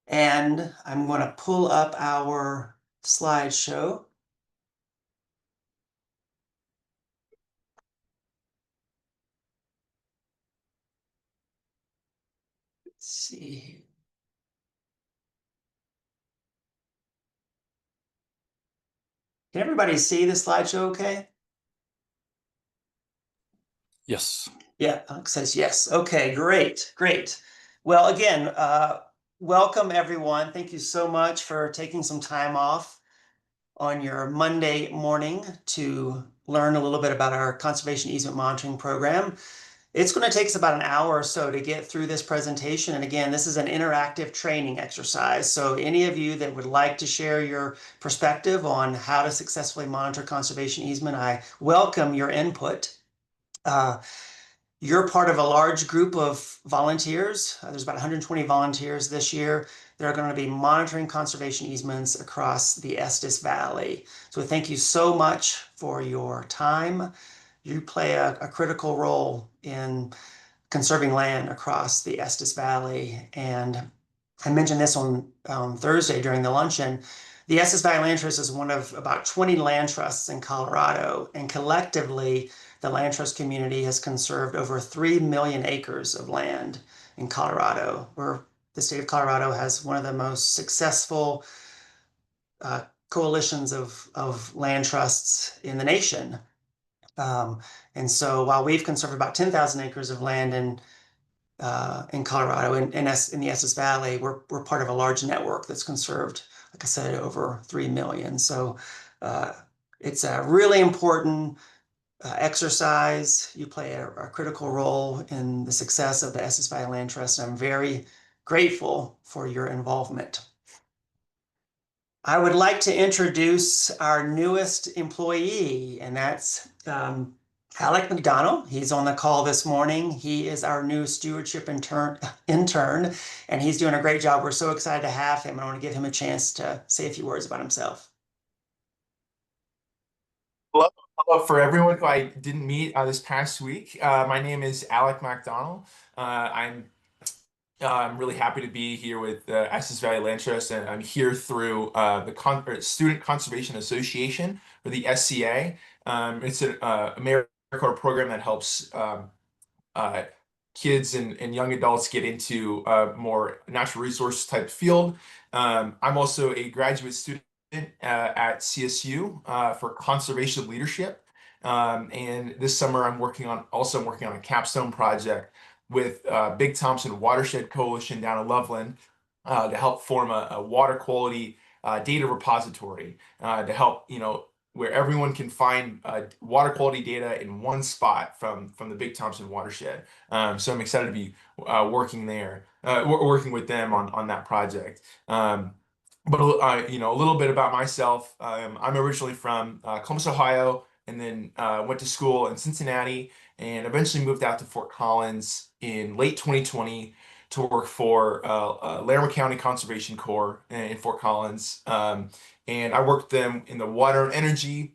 And I'm going to pull up our slideshow. Let's see. Can everybody see the slideshow okay? Yes. Yeah, Alex says yes. Okay, great, great. Well, again, welcome everyone. Thank you so much for taking some time off on your Monday morning to learn a little bit about our conservation easement monitoring program. It's going to take us about an hour or so to get through this presentation. And again, this is an interactive training exercise. So any of you that would like to share your perspective on how to successfully monitor conservation easement, I welcome your input. Uh, you're part of a large group of volunteers. There's about 120 volunteers this year. They're going to be monitoring conservation easements across the Estes Valley. So thank you so much for your time. You play a critical role in conserving land across the Estes Valley. And I mentioned this on Thursday during the luncheon. The Estes Valley Land Trust is one of about 20 land trusts in Colorado, and collectively, the land trust community has conserved over 3 million acres of land in Colorado, where the state of Colorado has one of the most successful coalitions of land trusts in the nation. Um, and so while we've conserved about 10,000 acres of land in Colorado, in the Estes Valley, we're part of a large network that's conserved, like I said, over 3 million. So uh, it's a really important exercise. You play a critical role in the success of the Estes Valley Land Trust. I'm very grateful for your involvement. I would like to introduce our newest employee, and that's Alec McDonald. He's on the call this morning. He is our new stewardship intern, and he's doing a great job. We're so excited to have him. I want to give him a chance to say a few words about himself. Hello, hello for everyone who I didn't meet this past week. My name is Alec MacDonald. I'm really happy to be here with Estes Valley Land Trust, and I'm here through Student Conservation Association, or the SCA. It's an AmeriCorps program that helps uh, kids and young adults get into a more natural resource type field. I'm also a graduate student at CSU for conservation leadership. And this summer I'm working on a capstone project with Big Thompson Watershed Coalition down in Loveland to help form a water quality data repository to help, where everyone can find water quality data in one spot from the Big Thompson watershed. So I'm excited to be working with them on that project. But a little bit about myself. I'm originally from Columbus, Ohio, and then went to school in Cincinnati, and eventually moved out to Fort Collins in late 2020 to work for Larimer County Conservation Corps in Fort Collins. And I worked them in the water and energy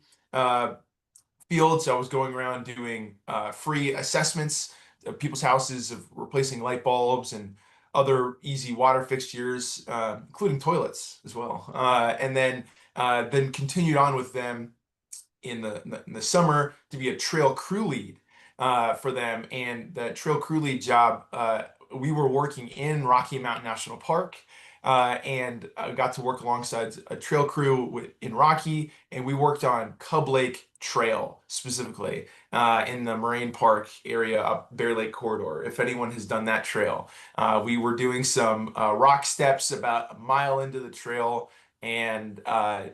field. So I was going around doing free assessments of people's houses, of replacing light bulbs and other easy water fixtures, including toilets as well. And then continued on with them in the summer to be a trail crew lead for them. And the trail crew lead job, we were working in Rocky Mountain National Park. And I got to work alongside a trail crew in Rocky, and we worked on Cub Lake Trail specifically in the Moraine Park area up Bear Lake Corridor. If anyone has done that trail, we were doing some rock steps about a mile into the trail. And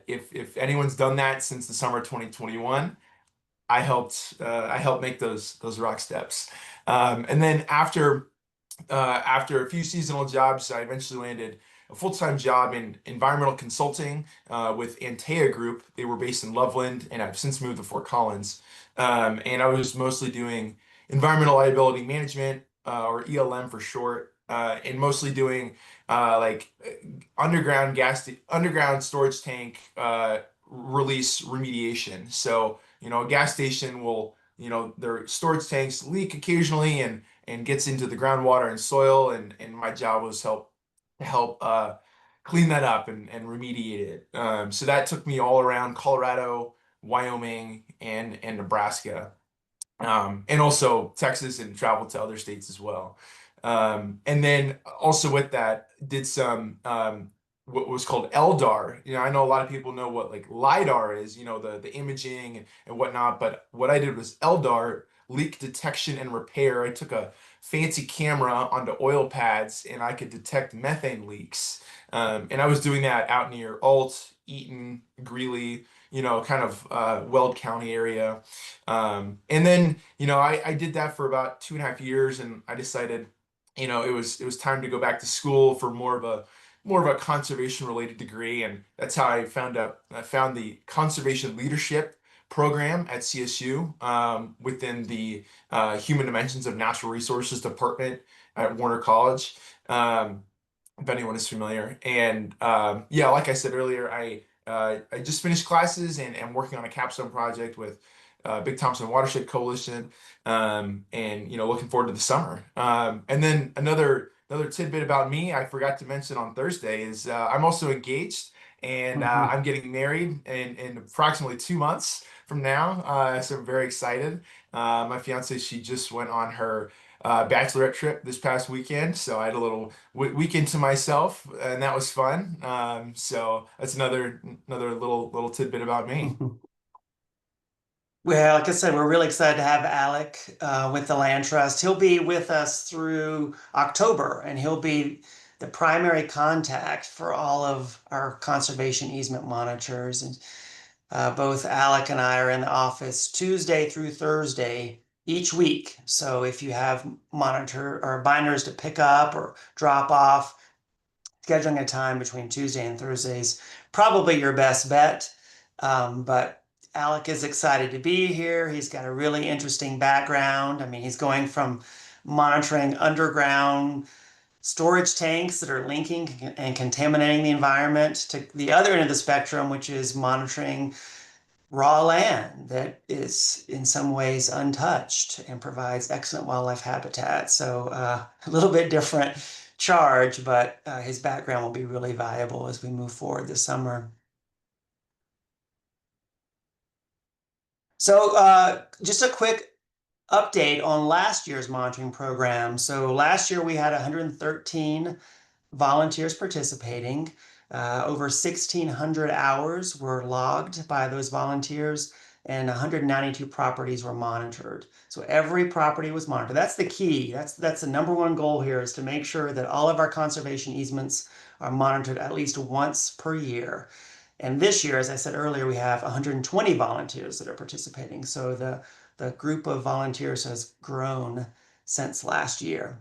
if anyone's done that since the summer of 2021, I helped make those rock steps. And then after a few seasonal jobs, I eventually landed a full-time job in environmental consulting with Antea Group. They were based in Loveland, and I've since moved to Fort Collins. And I was mostly doing environmental liability management, or ELM for short, and mostly doing underground storage tank release remediation. So, a gas station will, their storage tanks leak occasionally and gets into the groundwater and soil, and my job was help clean that up and remediate it. So that took me all around Colorado, Wyoming, and Nebraska, and also Texas, and traveled to other states as well. And then also with that, did some what was called LDAR. I know a lot of people know what like LIDAR is, the imaging and whatnot, but what I did was LDAR, leak detection and repair. I took a fancy camera onto oil pads and I could detect methane leaks. And I was doing that out near Alt, Eaton, Greeley, kind of Weld County area. And then, I did that for about 2.5 years, and I decided, it was time to go back to school for more of a conservation related degree. And that's how I found the conservation leadership program at CSU, within the Human Dimensions of Natural Resources department at Warner College. Um, if anyone is familiar. And yeah, like I said earlier, I just finished classes and am working on a capstone project with Big Thompson Watershed Coalition, and looking forward to the summer. And then another tidbit about me I forgot to mention on Thursday is I'm also engaged, and Mhm. I'm getting married in approximately 2 months from now. So I'm very excited. My fiance, she just went on her bachelorette trip this past weekend, so I had a little weekend to myself, and that was fun. So that's another little tidbit about me. Well, like I said, we're really excited to have Alec with the Land Trust. He'll be with us through October, and he'll be the primary contact for all of our conservation easement monitors. And both Alec and I are in the office Tuesday through Thursday each week. So if you have monitor or binders to pick up or drop off, scheduling a time between Tuesday and Thursdays, probably your best bet. But Alec is excited to be here. He's got a really interesting background. I mean, he's going from monitoring underground storage tanks that are linking and contaminating the environment to the other end of the spectrum, which is monitoring raw land that is in some ways untouched and provides excellent wildlife habitat. So a little bit different charge, but his background will be really valuable as we move forward this summer. So just a quick update on last year's monitoring program. So last year we had 113 volunteers participating. Over 1,600 hours were logged by those volunteers, and 192 properties were monitored. So every property was monitored. That's the key. That's the number one goal here, is to make sure that all of our conservation easements are monitored at least once per year. And this year, as I said earlier, we have 120 volunteers that are participating. So the group of volunteers has grown since last year.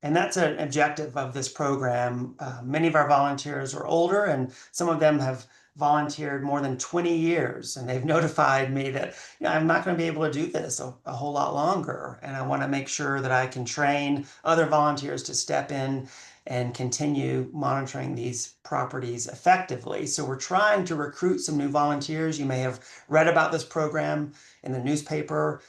And that's an objective of this program. Many of our volunteers are older, and some of them have volunteered more than 20 years. And they've notified me that, I'm not going to be able to do this a whole lot longer. And I want to make sure that I can train other volunteers to step in and continue monitoring these properties effectively. So we're trying to recruit some new volunteers. You may have read about this program in the newspaper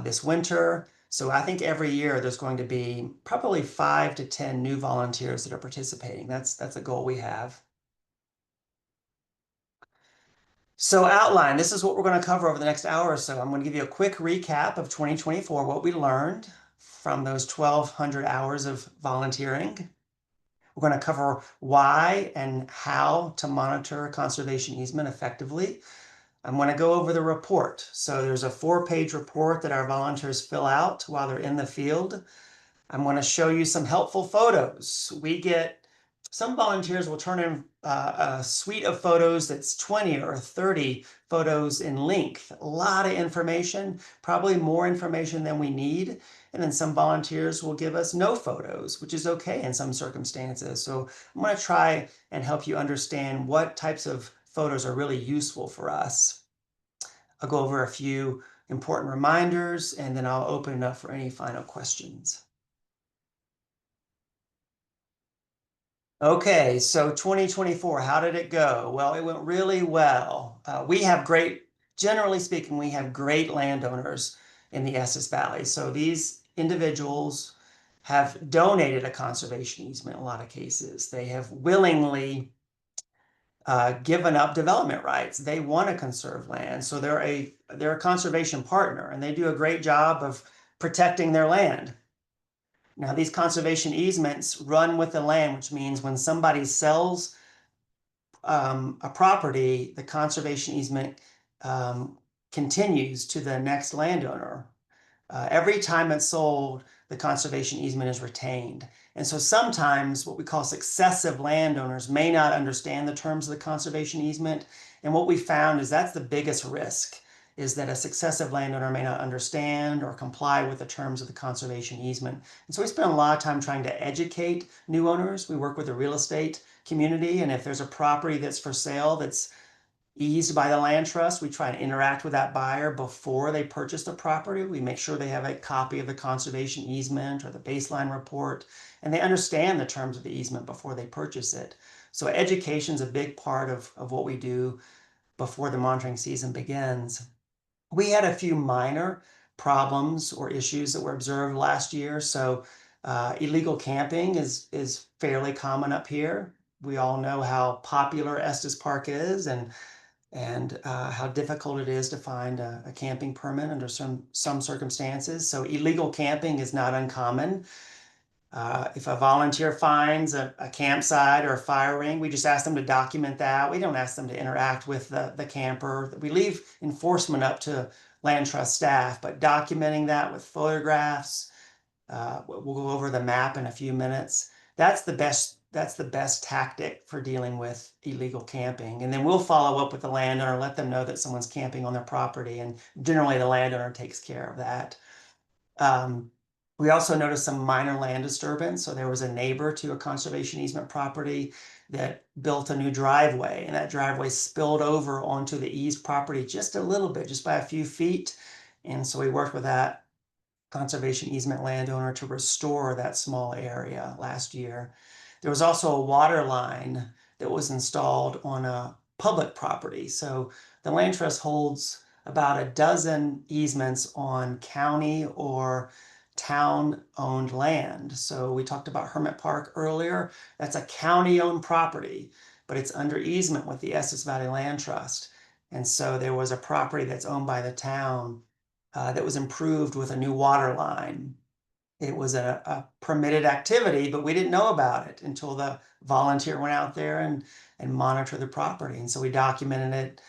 this winter. So I think every year there's going to be probably 5 to 10 new volunteers that are participating. That's a goal we have. So outline, this is what we're going to cover over the next hour or so. I'm going to give you a quick recap of 2024, what we learned from those 1,200 hours of volunteering. We're going to cover why and how to monitor conservation easement effectively. I'm going to go over the report. So there's a 4-page report that our volunteers fill out while they're in the field. I'm going to show you some helpful photos. Some volunteers will turn in a suite of photos that's 20 or 30 photos in length. A lot of information, probably more information than we need. And then some volunteers will give us no photos, which is okay in some circumstances. So I'm going to try and help you understand what types of photos are really useful for us. I'll go over a few important reminders, and then I'll open it up for any final questions. Okay, so 2024, how did it go? Well, it went really well. Generally speaking, we have great landowners in the Estes Valley. So these individuals have donated a conservation easement in a lot of cases. They have willingly given up development rights. They want to conserve land, so they're a conservation partner, and they do a great job of protecting their land. Now, these conservation easements run with the land, which means when somebody sells a property, the conservation easement continues to the next landowner. Every time it's sold, the conservation easement is retained. And so sometimes what we call successive landowners may not understand the terms of the conservation easement. And what we found is that's the biggest risk, is that a successive landowner may not understand or comply with the terms of the conservation easement. And so we spend a lot of time trying to educate new owners. We work with the real estate community, and if there's a property that's for sale that's eased by the land trust, we try and interact with that buyer before they purchase the property. We make sure they have a copy of the conservation easement or the baseline report, and they understand the terms of the easement before they purchase it. So education is a big part of what we do before the monitoring season begins. We had a few minor problems or issues that were observed last year. So illegal camping is fairly common up here. We all know how popular Estes Park is, and how difficult it is to find a camping permit under some circumstances. So illegal camping is not uncommon. If a volunteer finds a campsite or a fire ring, we just ask them to document that. We don't ask them to interact with the camper. We leave enforcement up to land trust staff, but documenting that with photographs, we'll go over the map in a few minutes. That's the best tactic for dealing with illegal camping. And then we'll follow up with the landowner, let them know that someone's camping on their property, and generally the landowner takes care of that. We also noticed some minor land disturbance. So there was a neighbor to a conservation easement property that built a new driveway, and that driveway spilled over onto the eased property just a little bit, just by a few feet. And so we worked with that conservation easement landowner to restore that small area last year. There was also a water line that was installed on a public property. So the land trust holds about a dozen easements on county or town-owned land. So we talked about Hermit Park earlier. That's a county-owned property, but it's under easement with the Estes Valley Land Trust. And so there was a property that's owned by the town that was improved with a new water line. It was a permitted activity, but we didn't know about it until the volunteer went out there and monitored the property. And so we documented it,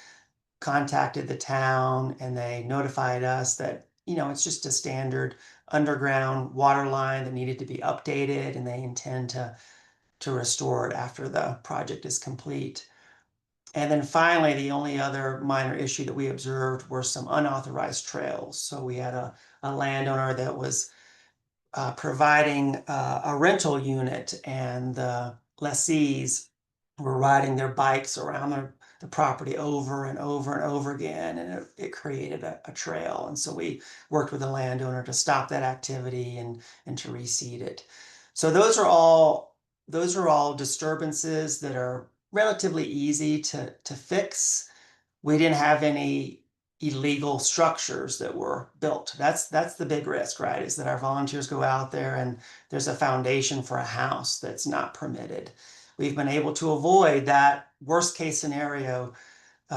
contacted the town, and they notified us that, it's just a standard underground water line that needed to be updated, and they intend to restore it after the project is complete. And then finally, the only other minor issue that we observed were some unauthorized trails. So we had a landowner that was providing a rental unit, and the lessees were riding their bikes around the property over and over and over again, and it created a trail. And so we worked with the landowner to stop that activity and to reseed it. So those are all disturbances that are relatively easy to fix. We didn't have any illegal structures that were built. That's the big risk, right? Is that our volunteers go out there and there's a foundation for a house that's not permitted. We've been able to avoid that worst case scenario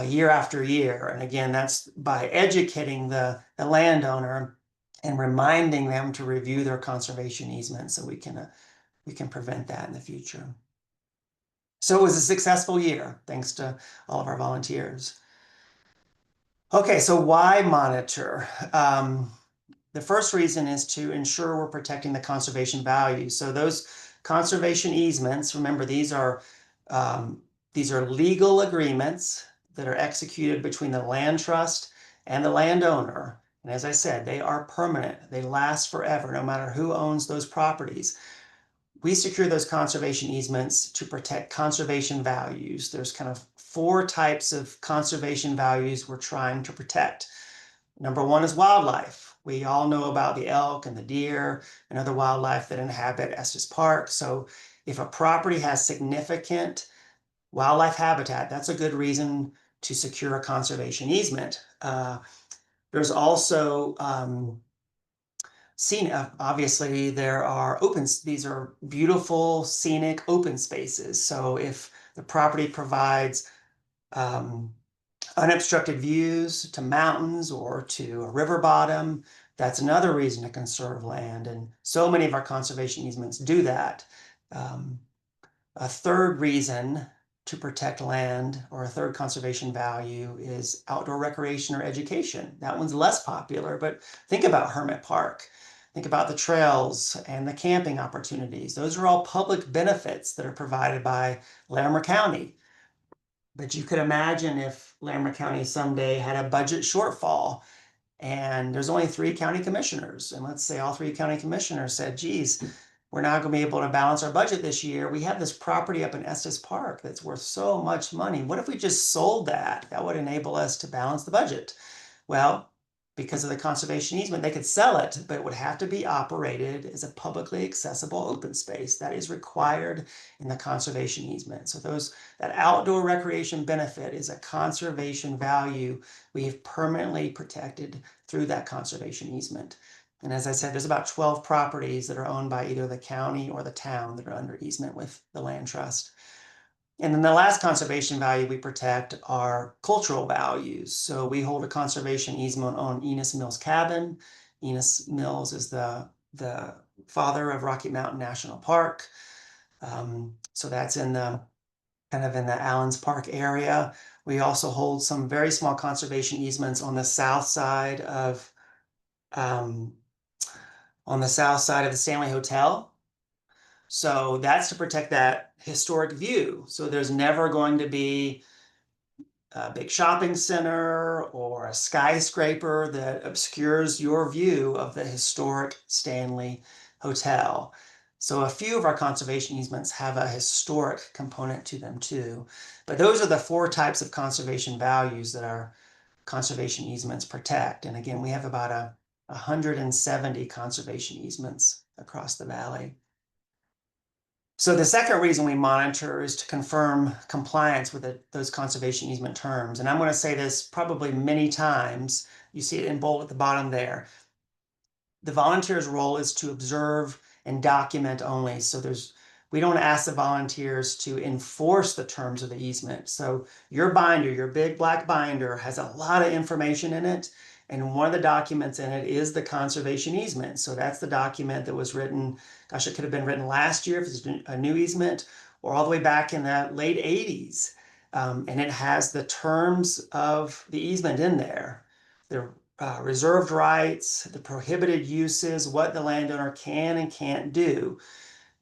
year after year. And again, that's by educating the landowner and reminding them to review their conservation easement, so we can prevent that in the future. So it was a successful year, thanks to all of our volunteers. Okay, so why monitor? The first reason is to ensure we're protecting the conservation value. So those conservation easements, remember, these are legal agreements that are executed between the land trust and the landowner. And as I said, they are permanent. They last forever, no matter who owns those properties. We secure those conservation easements to protect conservation values. There's kind of 4 types of conservation values we're trying to protect. Number 1 is wildlife. We all know about the elk and the deer and other wildlife that inhabit Estes Park. So if a property has significant wildlife habitat, that's a good reason to secure a conservation easement. There's also Obviously there are these are beautiful scenic open spaces. So if the property provides um, unobstructed views to mountains or to a river bottom, that's another reason to conserve land. And so many of our conservation easements do that. Um, a third reason to protect land, or a third conservation value, is outdoor recreation or education. That one's less popular, but think about Hermit Park. Think about the trails and the camping opportunities. Those are all public benefits that are provided by Larimer County. But you could imagine if Larimer County someday had a budget shortfall and there's only three county commissioners, and let's say all three county commissioners said, geez, we're not going to be able to balance our budget this year. We have this property up in Estes Park that's worth so much money. What if we just sold that? That would enable us to balance the budget. Well, because of the conservation easement, they could sell it, but it would have to be operated as a publicly accessible open space. That is required in the conservation easement. So that outdoor recreation benefit is a conservation value we've permanently protected through that conservation easement. And as I said, there's about 12 properties that are owned by either the county or the town that are under easement with the land trust. And then the last conservation value we protect are cultural values. So we hold a conservation easement on Enos Mills Cabin. Enos Mills is the father of Rocky Mountain National Park. So that's in the kind of in the Allens Park area. We also hold some very small conservation easements um, on the south side of the Stanley Hotel. So that's to protect that historic view. So there's never going to be a big shopping center or a skyscraper that obscures your view of the historic Stanley Hotel. So a few of our conservation easements have a historic component to them too. But those are the four types of conservation values that our conservation easements protect. And again, we have about 170 conservation easements across the valley. So the second reason we monitor is to confirm compliance with those conservation easement terms. And I'm going to say this probably many times. You see it in bold at the bottom there. The volunteer's role is to observe and document only. So we don't ask the volunteers to enforce the terms of the easement. So your binder, your big black binder, has a lot of information in it. And one of the documents in it is the conservation easement. So that's the document that was written, gosh, it could have been written last year if it's a new easement, or all the way back in the late 80s. And it has the terms of the easement in there. The reserved rights, the prohibited uses, what the landowner can and can't do.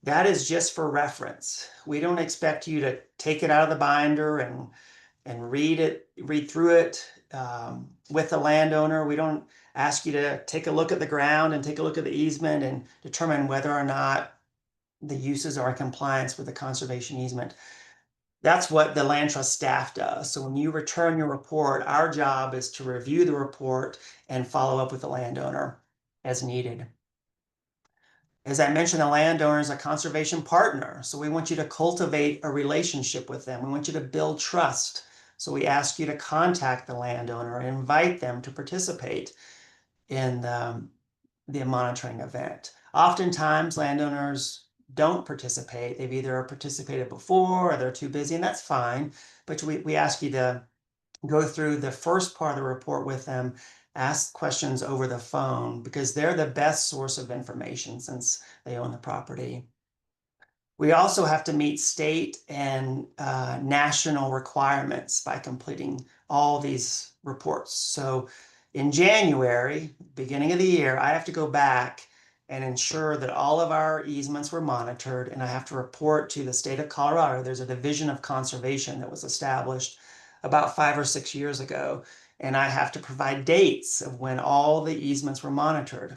That is just for reference. We don't expect you to take it out of the binder and read through it with the landowner. We don't ask you to take a look at the ground and take a look at the easement and determine whether or not the uses are in compliance with the conservation easement. That's what the land trust staff does. So when you return your report, our job is to review the report and follow up with the landowner as needed. As I mentioned, the landowner is a conservation partner. So we want you to cultivate a relationship with them. We want you to build trust. So we ask you to contact the landowner and invite them to participate in the monitoring event. Oftentimes, landowners don't participate. They've either participated before or they're too busy, and that's fine. But we ask you to go through the first part of the report with them, ask questions over the phone, because they're the best source of information since they own the property. We also have to meet state and national requirements by completing all these reports. So in January, beginning of the year, I have to go back and ensure that all of our easements were monitored, and I have to report to the state of Colorado. There's a division of conservation that was established about 5 or 6 years ago, and I have to provide dates of when all the easements were monitored.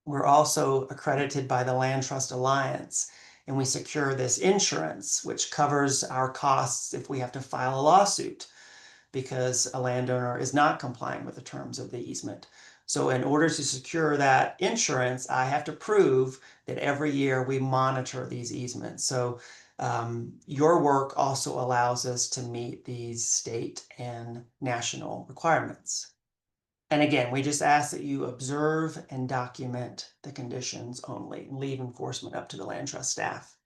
We're also accredited by the Land Trust Alliance, and we secure this insurance, which covers our costs if we have to file a lawsuit because a landowner is not complying with the terms of the easement. So in order to secure that insurance, I have to prove that every year we monitor these easements. So your work also allows us to meet these state and national requirements. And again, we just ask that you observe and document the conditions only and leave enforcement up to the land trust staff.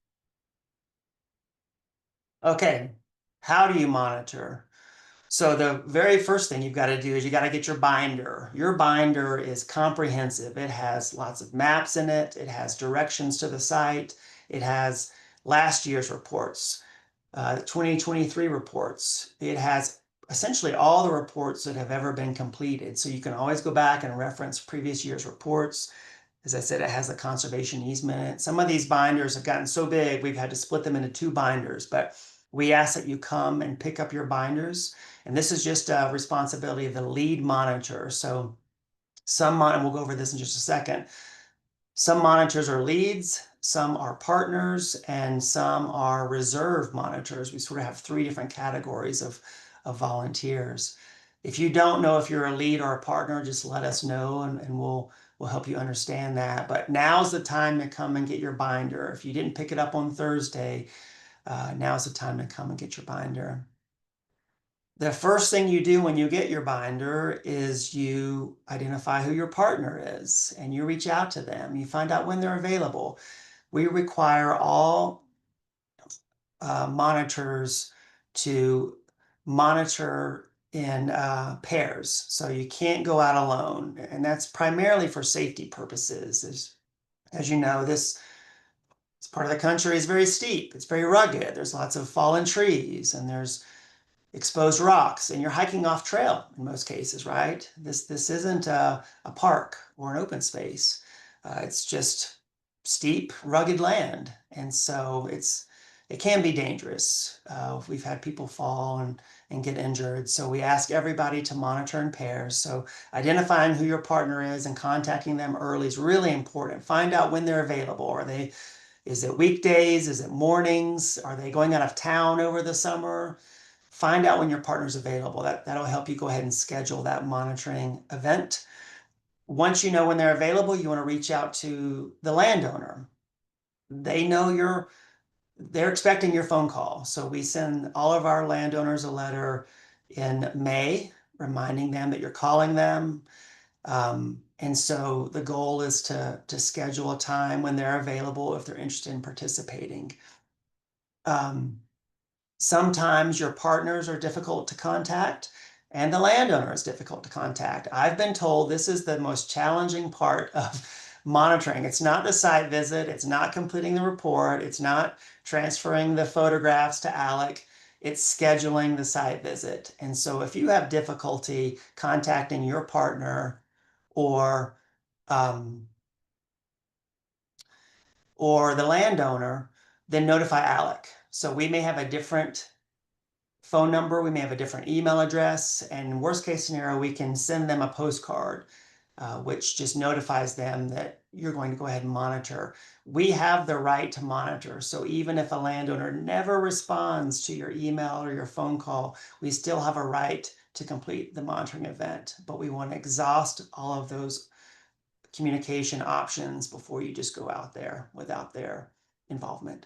Okay, how do you monitor? So the very first thing you've got to do is you got to get your binder. Your binder is comprehensive. It has lots of maps in it. It has directions to the site. It has last year's reports, 2023 reports. It has essentially all the reports that have ever been completed. So you can always go back and reference previous year's reports. As I said, it has the conservation easement in it. Some of these binders have gotten so big, we've had to split them into two binders, but we ask that you come and pick up your binders. And this is just a responsibility of the lead monitor. So and we'll go over this in just a second. Some monitors are leads, some are partners, and some are reserve monitors. We sort of have three different categories of volunteers. If you don't know if you're a lead or a partner, just let us know and we'll help you understand that. But now's the time to come and get your binder. If you didn't pick it up on Thursday, now's the time to come and get your binder. The first thing you do when you get your binder is you identify who your partner is and you reach out to them. You find out when they're available. We require all monitors to monitor in pairs. So you can't go out alone. And that's primarily for safety purposes. As you know, this part of the country is very steep. It's very rugged. There's lots of fallen trees and there's exposed rocks, and you're hiking off trail in most cases, right? This isn't a park or an open space. It's just steep, rugged land, and so it can be dangerous. We've had people fall and get injured, so we ask everybody to monitor in pairs. So identifying who your partner is and contacting them early is really important. Find out when they're available. Is it weekdays? Is it mornings? Are they going out of town over the summer? Find out when your partner's available. That'll help you go ahead and schedule that monitoring event. Once you know when they're available, you want to reach out to the landowner. They know they're expecting your phone call. So we send all of our landowners a letter in May reminding them that you're calling them. And so the goal is to schedule a time when they're available if they're interested in participating. Sometimes your partners are difficult to contact and the landowner is difficult to contact. I've been told this is the most challenging part of monitoring. It's not the site visit, it's not completing the report, it's not transferring the photographs to Alec, it's scheduling the site visit. And so if you have difficulty contacting your partner or um, or the landowner, then notify Alec. So we may have a different phone number, we may have a different email address, and worst case scenario, we can send them a postcard, which just notifies them that you're going to go ahead and monitor. We have the right to monitor, so even if a landowner never responds to your email or your phone call, we still have a right to complete the monitoring event, but we want to exhaust all of those communication options before you just go out there without their involvement.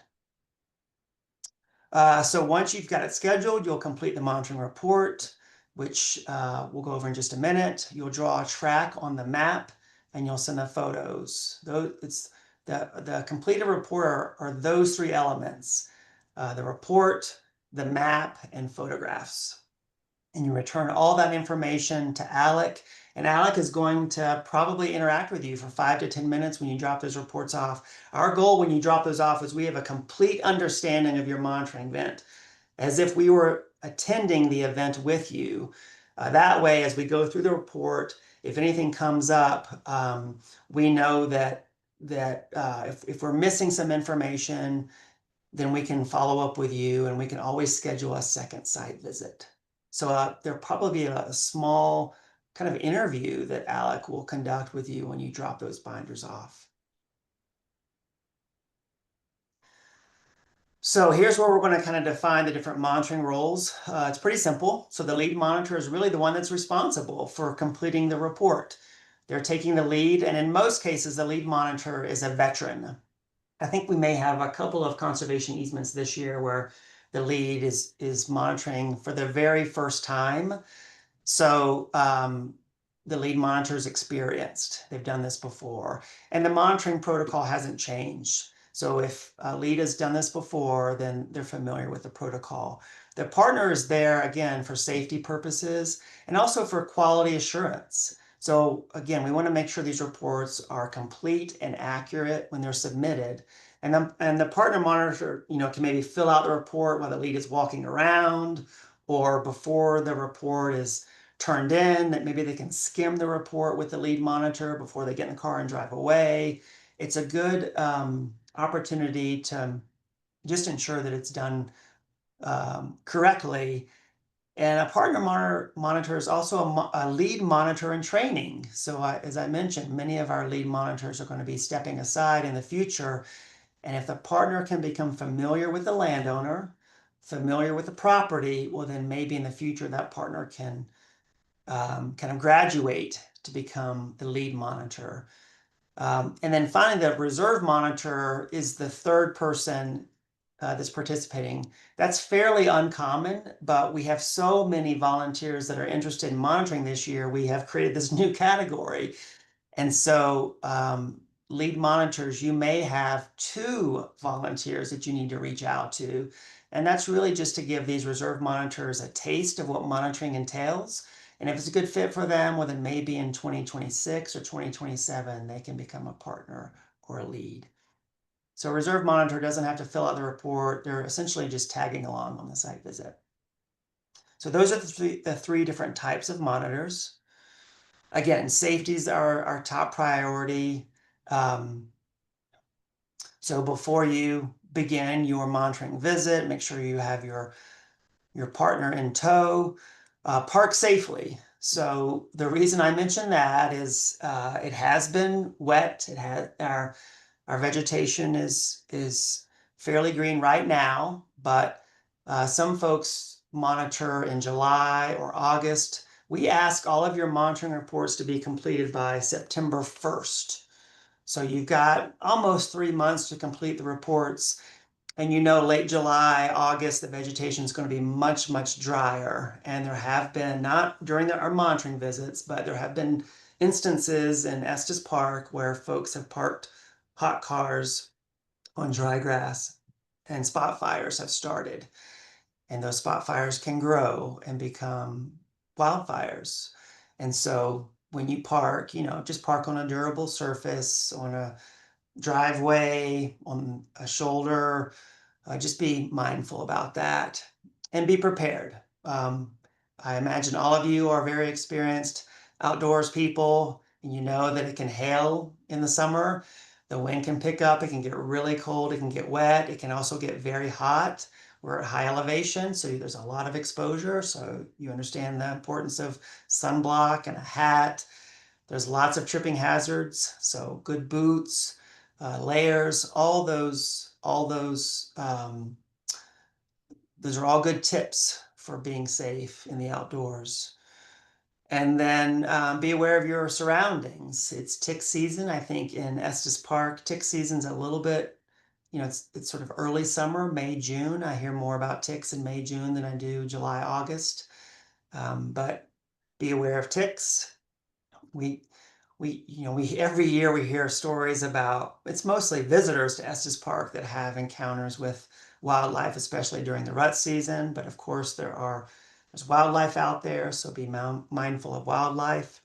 So once you've got it scheduled, you'll complete the monitoring report, which we'll go over in just a minute. You'll draw a track on the map and you'll send the photos. The completed report are those three elements, the report, the map, and photographs. And you return all that information to Alec. And Alec is going to probably interact with you for 5 to 10 minutes when you drop those reports off. Our goal when you drop those off is we have a complete understanding of your monitoring event, as if we were attending the event with you. That way, as we go through the report, if anything comes up, we know that if we're missing some information, then we can follow up with you and we can always schedule a second site visit. So there'll probably be a small kind of interview that Alec will conduct with you when you drop those binders off. So here's where we're going to kind of define the different monitoring roles. It's pretty simple. So the lead monitor is really the one that's responsible for completing the report. They're taking the lead, and in most cases, the lead monitor is a veteran. I think we may have a couple of conservation easements this year where the lead is monitoring for the very first time. So the lead monitor is experienced. They've done this before. And the monitoring protocol hasn't changed. So if a lead has done this before, then they're familiar with the protocol. The partner is there, again, for safety purposes and also for quality assurance. So again, we want to make sure these reports are complete and accurate when they're submitted. And the partner monitor, can maybe fill out the report while the lead is walking around or before the report is turned in, that maybe they can skim the report with the lead monitor before they get in the car and drive away. It's a good opportunity to just ensure that it's done correctly. And a partner monitor is also a lead monitor in training. So as I mentioned, many of our lead monitors are going to be stepping aside in the future. And if the partner can become familiar with the landowner, familiar with the property, well, then maybe in the future that partner can kind of graduate to become the lead monitor. And then finally, the reserve monitor is the third person that's participating. That's fairly uncommon, but we have so many volunteers that are interested in monitoring this year. We have created this new category. And so lead monitors, you may have two volunteers that you need to reach out to. And that's really just to give these reserve monitors a taste of what monitoring entails. And if it's a good fit for them, well, then maybe in 2026 or 2027, they can become a partner or a lead. So a reserve monitor doesn't have to fill out the report. They're essentially just tagging along on the site visit. So those are the three different types of monitors. Again, safety is our top priority. So before you begin your monitoring visit, make sure you have your partner in tow. Park safely. So the reason I mention that is it has been wet. Our vegetation is fairly green right now, but some folks monitor in July or August. We ask all of your monitoring reports to be completed by September 1st. So you've got almost 3 months to complete the reports. And late July, August, the vegetation is going to be much, much drier. And there have been, not during our monitoring visits, but there have been instances in Estes Park where folks have parked hot cars on dry grass and spot fires have started. And those spot fires can grow and become wildfires. And so when you park, just park on a durable surface, on a driveway, on a shoulder. Just be mindful about that and be prepared. I imagine all of you are very experienced outdoors people, and you know that it can hail in the summer. The wind can pick up, it can get really cold, it can get wet, it can also get very hot. We're at high elevation, so there's a lot of exposure. So you understand the importance of sunblock and a hat. There's lots of tripping hazards, so good boots, layers, those are all good tips for being safe in the outdoors. And then be aware of your surroundings. It's tick season, I think, in Estes Park. Tick season's a little bit, it's sort of early summer, May, June. I hear more about ticks in May, June than I do July, August. But be aware of ticks. We we every year we hear stories about, it's mostly visitors to Estes Park that have encounters with wildlife, especially during the rut season. But of course, there's wildlife out there, so be mindful of wildlife.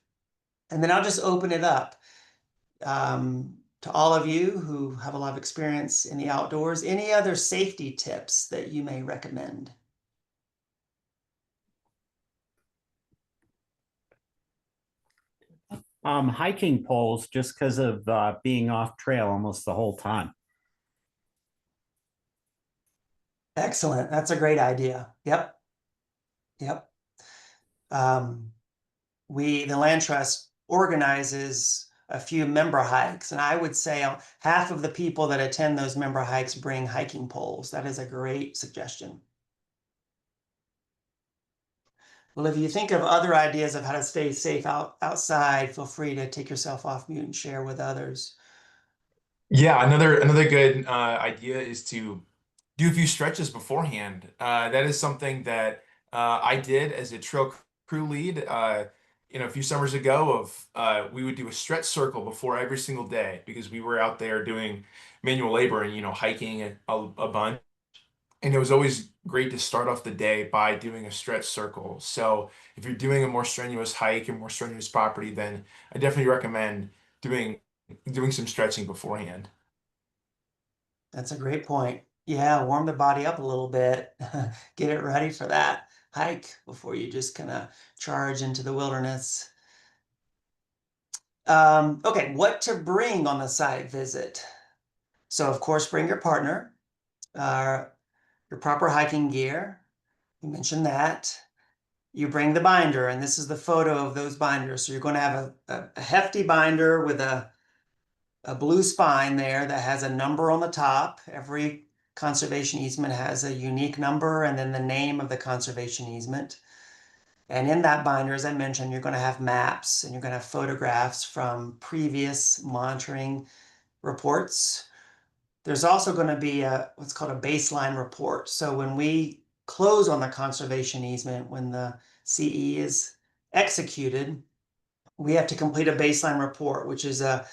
And then I'll just open it up to all of you who have a lot of experience in the outdoors. Any other safety tips that you may recommend? Hiking poles just because of being off trail almost the whole time. Excellent. That's a great idea. Yep. Yep. Um, the Land Trust organizes a few member hikes, and I would say half of the people that attend those member hikes bring hiking poles. That is a great suggestion. Well, if you think of other ideas of how to stay safe outside, feel free to take yourself off mute and share with others. Yeah, another good idea is to do a few stretches beforehand. That is something that I did as a trail crew lead. a few summers ago of we would do a stretch circle before every single day because we were out there doing manual labor and hiking a bunch. And it was always great to start off the day by doing a stretch circle. So if you're doing a more strenuous hike and more strenuous property, then I definitely recommend doing doing some stretching beforehand. That's a great point. Yeah, warm the body up a little bit, get it ready for that hike before you just kind of charge into the wilderness. Okay, what to bring on the site visit? So, of course, bring your partner, uh, your proper hiking gear. You mentioned that. You bring the binder, and this is the photo of those binders. So you're going to have a hefty binder with a blue spine there that has a number on the top. Every conservation easement has a unique number and then the name of the conservation easement. And in that binder, as I mentioned, you're going to have maps and you're going to have photographs from previous monitoring reports. There's also going to be what's called a baseline report. So when we close on the conservation easement, when the CE is executed, we have to complete a baseline report, which is a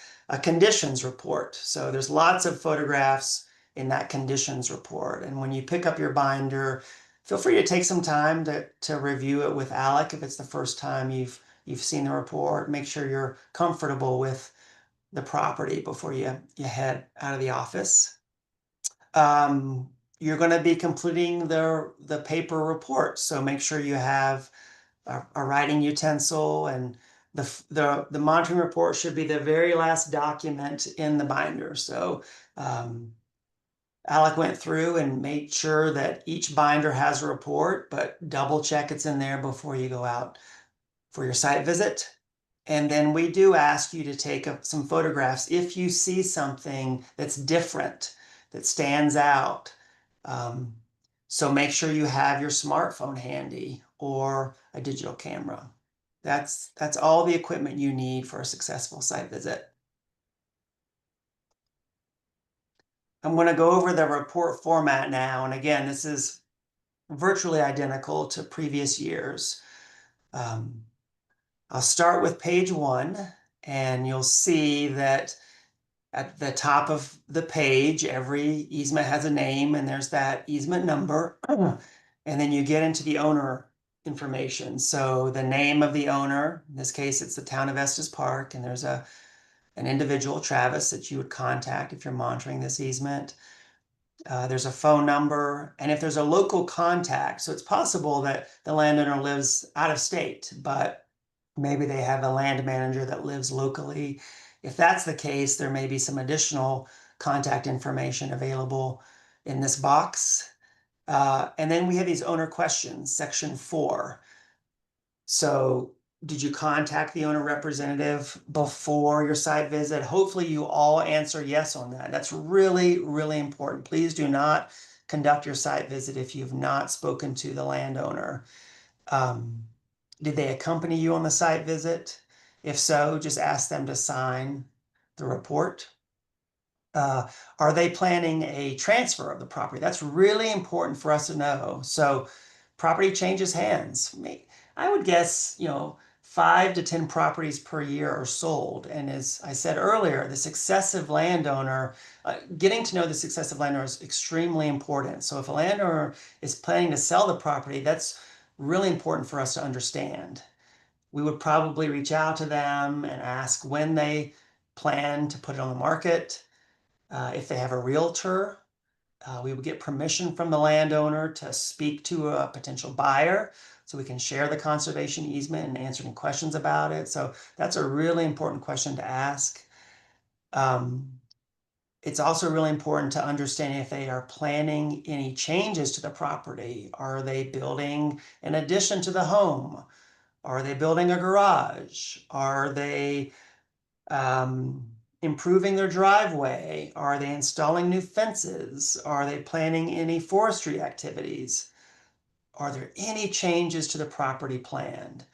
conditions report. So there's lots of photographs in that conditions report. And when you pick up your binder, feel free to take some time to review it with Alec if it's the first time you've seen the report. Make sure you're comfortable with the property before you head out of the office. You're going to be completing the paper report, so make sure you have a writing utensil, and the monitoring report should be the very last document in the binder. So Alec went through and made sure that each binder has a report, but double check it's in there before you go out for your site visit. And then we do ask you to take some photographs if you see something that's different, that stands out. Um, so make sure you have your smartphone handy or a digital camera. That's all the equipment you need for a successful site visit. I'm going to go over the report format now. And again, this is virtually identical to previous years. Um, I'll start with page 1, and you'll see that at the top of the page, every easement has a name, and there's that easement number. And then you get into the owner information. So the name of the owner, in this case, it's the town of Estes Park, and there's an individual, Travis, that you would contact if you're monitoring this easement. There's a phone number, and if there's a local contact, so it's possible that the landowner lives out of state, but maybe they have a land manager that lives locally. If that's the case, there may be some additional contact information available in this box. And then we have these owner questions, section 4. So did you contact the owner representative before your site visit? Hopefully you all answer yes on that. That's really, really important. Please do not conduct your site visit if you've not spoken to the landowner. Did they accompany you on the site visit? If so, just ask them to sign the report. Are they planning a transfer of the property? That's really important for us to know. So property changes hands. I would guess, 5 to 10 properties per year are sold. And as I said earlier, the successive landowner, getting to know the successive landowner is extremely important. So if a landowner is planning to sell the property, that's really important for us to understand. We would probably reach out to them and ask when they plan to put it on the market. If they have a realtor, we would get permission from the landowner to speak to a potential buyer so we can share the conservation easement and answer any questions about it. So that's a really important question to ask. It's also really important to understand if they are planning any changes to the property. Are they building an addition to the home? Are they building a garage? Are they improving their driveway? Are they installing new fences? Are they planning any forestry activities? Are there any changes to the property planned?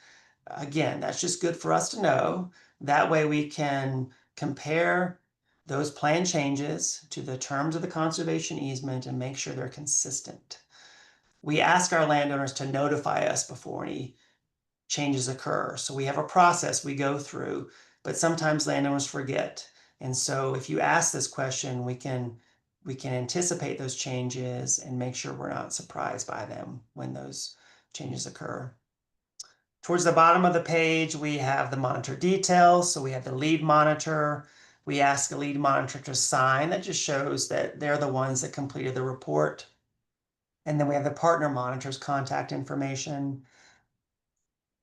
Again, that's just good for us to know. That way we can compare those planned changes to the terms of the conservation easement and make sure they're consistent. We ask our landowners to notify us before any changes occur. So we have a process we go through, but sometimes landowners forget. And so if you ask this question, we can anticipate those changes and make sure we're not surprised by them when those changes occur. Towards the bottom of the page, we have the monitor details. So we have the lead monitor. We ask a lead monitor to sign. That just shows that they're the ones that completed the report. And then we have the partner monitor's contact information.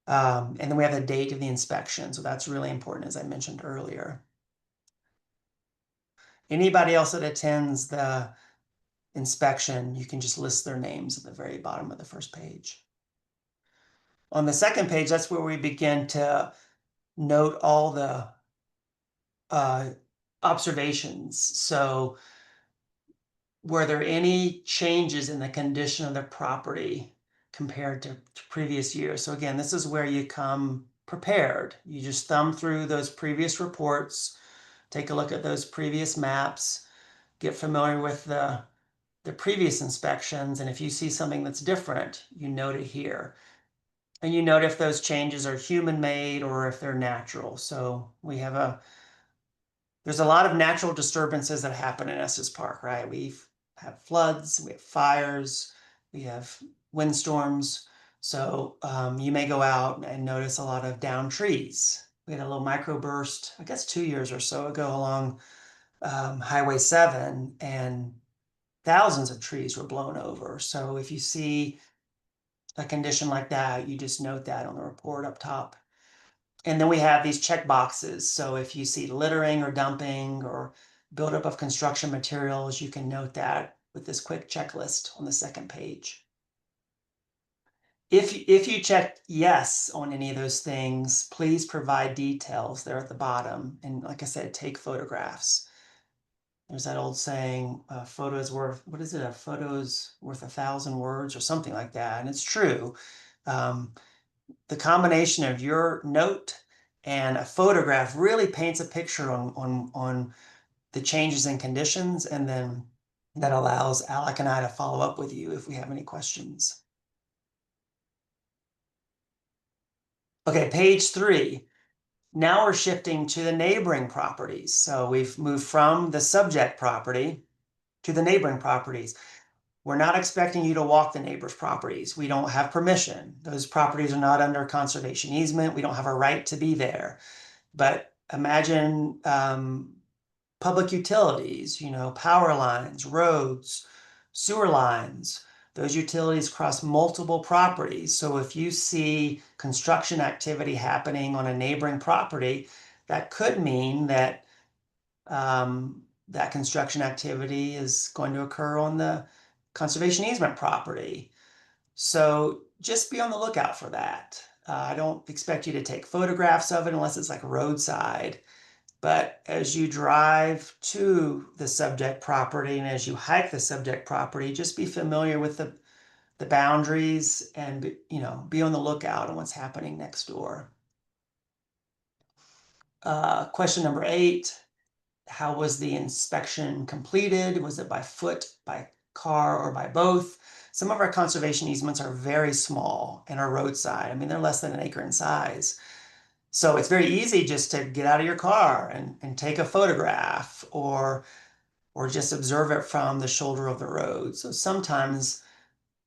And then we have the date of the inspection. So that's really important, as I mentioned earlier. Anybody else that attends the inspection, you can just list their names at the very bottom of the first page. On the second page, that's where we begin to note all the observations. So were there any changes in the condition of the property compared to previous years? So again, this is where you come prepared. You just thumb through those previous reports, take a look at those previous maps, get familiar with the previous inspections, and if you see something that's different, you note it here. And you note if those changes are human-made or if they're natural. So we have there's a lot of natural disturbances that happen in Estes Park, right? We have floods, we have fires, we have windstorms. So you may go out and notice a lot of downed trees. We had a little microburst, I guess 2 years or so ago along Highway 7, and thousands of trees were blown over. So if you see a condition like that, you just note that on the report up top. And then we have these check boxes. So if you see littering or dumping or buildup of construction materials, you can note that with this quick checklist on the second page. If you check yes on any of those things, please provide details there at the bottom. And like I said, take photographs. There's that old saying, photos worth, what is it? A photo's worth 1,000 words or something like that. And it's true. The combination of your note and a photograph really paints a picture on the changes in conditions, and then that allows Alec and I to follow up with you if we have any questions. Okay, page 3. Now we're shifting to the neighboring properties. So we've moved from the subject property to the neighboring properties. We're not expecting you to walk the neighbor's properties. We don't have permission. Those properties are not under conservation easement. We don't have a right to be there. But imagine public utilities, power lines, roads, sewer lines. Those utilities cross multiple properties. So if you see construction activity happening on a neighboring property, that could mean that that construction activity is going to occur on the conservation easement property. So just be on the lookout for that. I don't expect you to take photographs of it unless it's like roadside. But as you drive to the subject property and as you hike the subject property, just be familiar with the boundaries and be on the lookout on what's happening next door. Question number 8. How was the inspection completed? Was it by foot, by car, or by both? Some of our conservation easements are very small and are roadside. I mean, they're less than an acre in size. So it's very easy just to get out of your car and take a photograph or just observe it from the shoulder of the road. So sometimes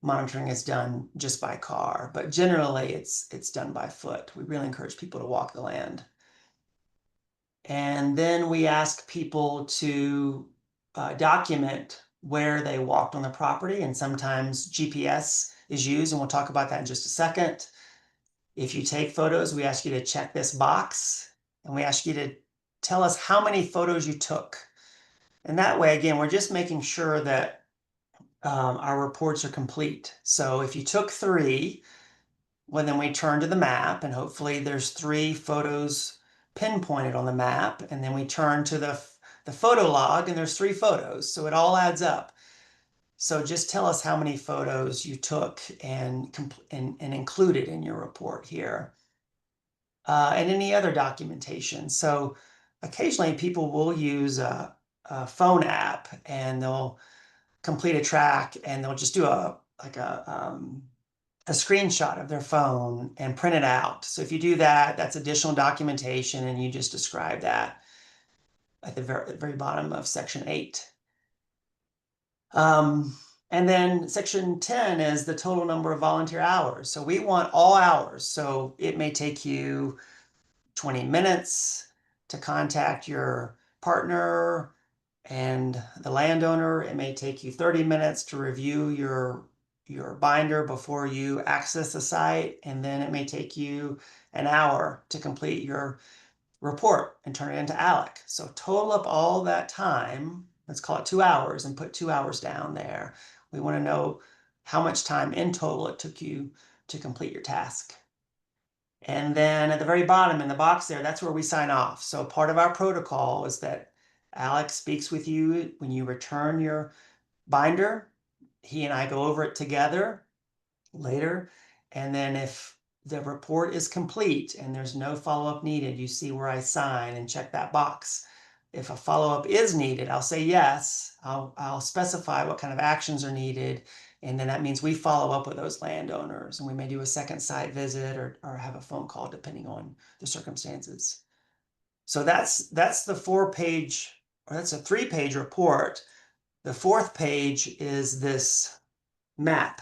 monitoring is done just by car, but generally it's done by foot. We really encourage people to walk the land. And then we ask people to document where they walked on the property, and sometimes GPS is used, and we'll talk about that in just a second. If you take photos, we ask you to check this box, and we ask you to tell us how many photos you took. And that way, again, we're just making sure that our reports are complete. So if you took 3, well, then we turn to the map, and hopefully there's 3 photos pinpointed on the map, and then we turn to the photo log, and there's 3 photos, so it all adds up. So just tell us how many photos you took and included in your report here. And any other documentation. So occasionally people will use a phone app and they'll complete a track and they'll just do a screenshot of their phone and print it out. So if you do that, that's additional documentation, and you just describe that at the very bottom of section 8. And then section 10 is the total number of volunteer hours. So we want all hours. So it may take you 20 minutes to contact your partner and the landowner. It may take you 30 minutes to review your binder before you access the site. And then it may take you an hour to complete your report and turn it into ALEC. So total up all that time, let's call it 2 hours, and put 2 hours down there. We want to know how much time in total it took you to complete your task. And then at the very bottom in the box there, that's where we sign off. So part of our protocol is that Alex speaks with you when you return your binder. He and I go over it together later. And then if the report is complete and there's no follow-up needed, you see where I sign and check that box. If a follow-up is needed, I'll say yes. I'll specify what kind of actions are needed. And then that means we follow up with those landowners, and we may do a second site visit or have a phone call depending on the circumstances. So that's the 4-page, or that's a 3-page report. The 4th page is this map.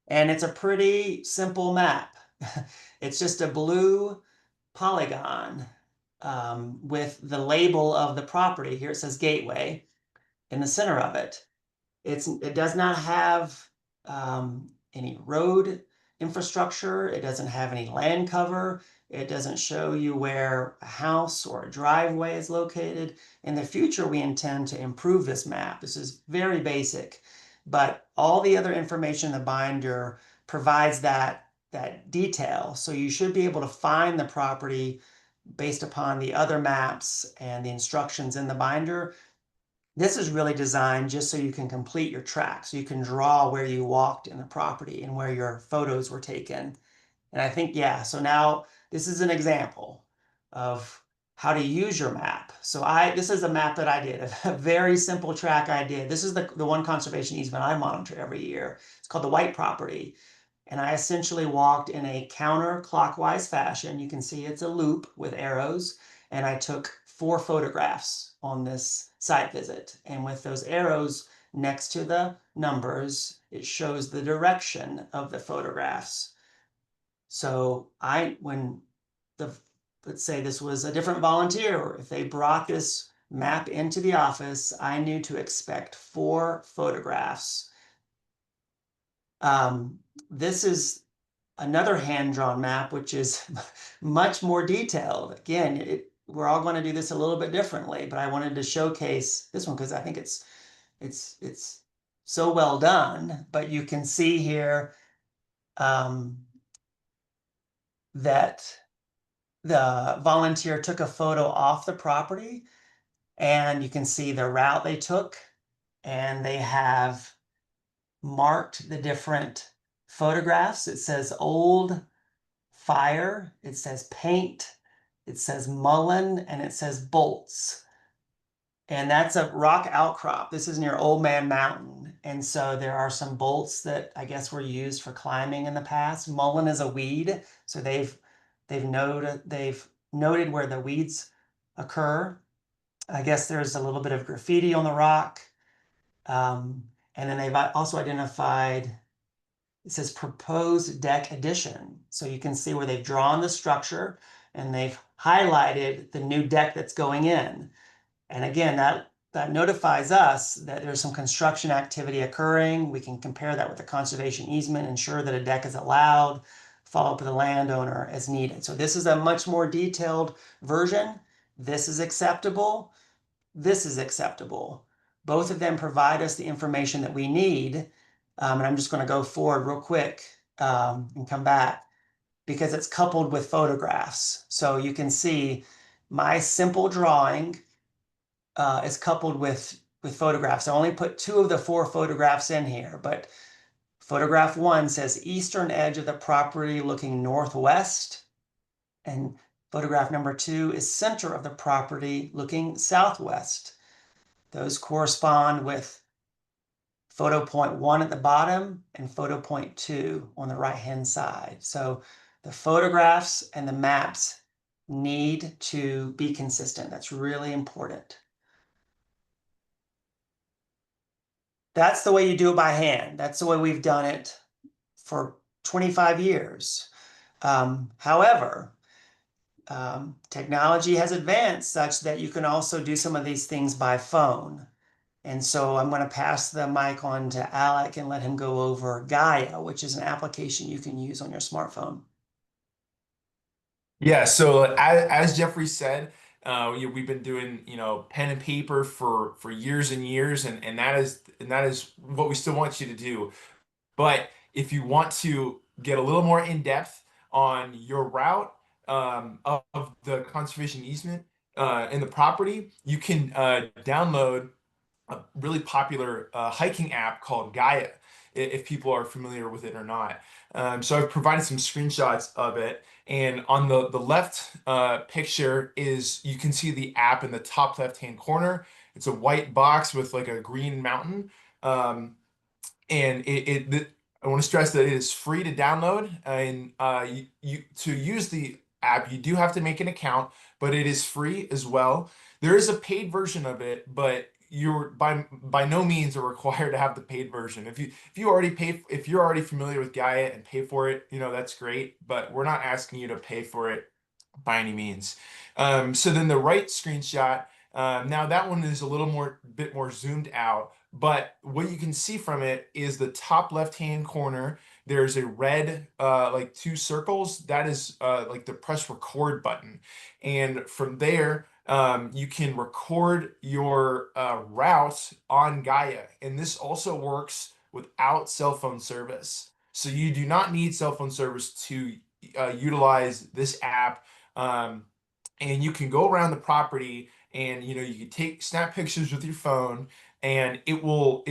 And it's a pretty simple map. It's just a blue polygon with the label of the property. Here it says Gateway in the center of it. It does not have any road infrastructure. It doesn't have any land cover. It doesn't show you where a house or a driveway is located. In the future, we intend to improve this map. This is very basic, but all the other information in the binder provides that detail. So you should be able to find the property based upon the other maps and the instructions in the binder. This is really designed just so you can complete your track, so you can draw where you walked in the property and where your photos were taken. And I think, yeah, so now this is an example of how to use your map. So this is a map that I did, a very simple track I did. This is the one conservation easement I monitor every year. It's called the White Property. And I essentially walked in a counterclockwise fashion. You can see it's a loop with arrows. And I took 4 photographs on this site visit. And with those arrows next to the numbers, it shows the direction of the photographs. So let's say this was a different volunteer, or if they brought this map into the office, I knew to expect 4 photographs. This is another hand-drawn map, which is much more detailed. Again, we're all going to do this a little bit differently, but I wanted to showcase this one because I think it's so well done. But you can see here that the volunteer took a photo off the property, and you can see the route they took, and they have marked the different photographs. It says old fire, it says paint, it says mullen, and it says bolts. And that's a rock outcrop. This is near Old Man Mountain. And so there are some bolts that I guess were used for climbing in the past. Mullen is a weed, so they've noted where the weeds occur. I guess there's a little bit of graffiti on the rock. And then they've also identified, it says proposed deck addition. So you can see where they've drawn the structure and they've highlighted the new deck that's going in. And again, that notifies us that there's some construction activity occurring. We can compare that with the conservation easement, ensure that a deck is allowed, follow up with the landowner as needed. So this is a much more detailed version. This is acceptable. This is acceptable. Both of them provide us the information that we need. And I'm just going to go forward real quick and come back because it's coupled with photographs. So you can see my simple drawing is coupled with photographs. I only put 2 of the 4 photographs in here, but photograph 1 says eastern edge of the property looking northwest, and photograph number 2 is center of the property looking southwest. Those correspond with photo point 1 at the bottom and photo point 2 on the right-hand side. So the photographs and the maps need to be consistent. That's really important. That's the way you do it by hand. That's the way we've done it for 25 years. However, technology has advanced such that you can also do some of these things by phone. And so I'm going to pass the mic on to Alec and let him go over Gaia, which is an application you can use on your smartphone. Yeah, so as Jeffrey said, we've been doing, pen and paper for years and years, and that is what we still want you to do. But if you want to get a little more in depth on your route of the conservation easement in the property, you can download a really popular hiking app called Gaia, if people are familiar with it or not. So I've provided some screenshots of it, and on the left picture is you can see the app in the top left-hand corner. It's a white box with like a green mountain. Um, and I want to stress that it is free to download, and you to use the app you do have to make an account, but it is free as well. There is a paid version of it, but you're by no means are required to have the paid version. If you're already familiar with Gaia and pay for it, that's great, but we're not asking you to pay for it by any means. So then the right screenshot, now that one is a little bit more zoomed out, but what you can see from it is the top left-hand corner. There's a red, like two circles. That is like the press record button. And from there, you can record your route on Gaia. And this also works without cell phone service. So you do not need cell phone service to utilize this app. Um, and you can go around the property, and you can snap pictures with your phone, and it will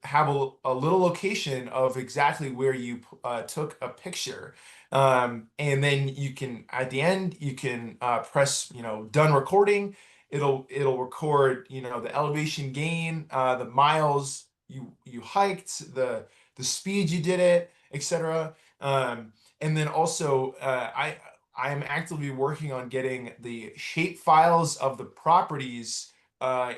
have a little location of exactly where you took a picture. And then you can, at the end, you can press done recording. It'll record the elevation gain, the miles you hiked, the speed you did it, etc. And then also I am actively working on getting the shape files of the properties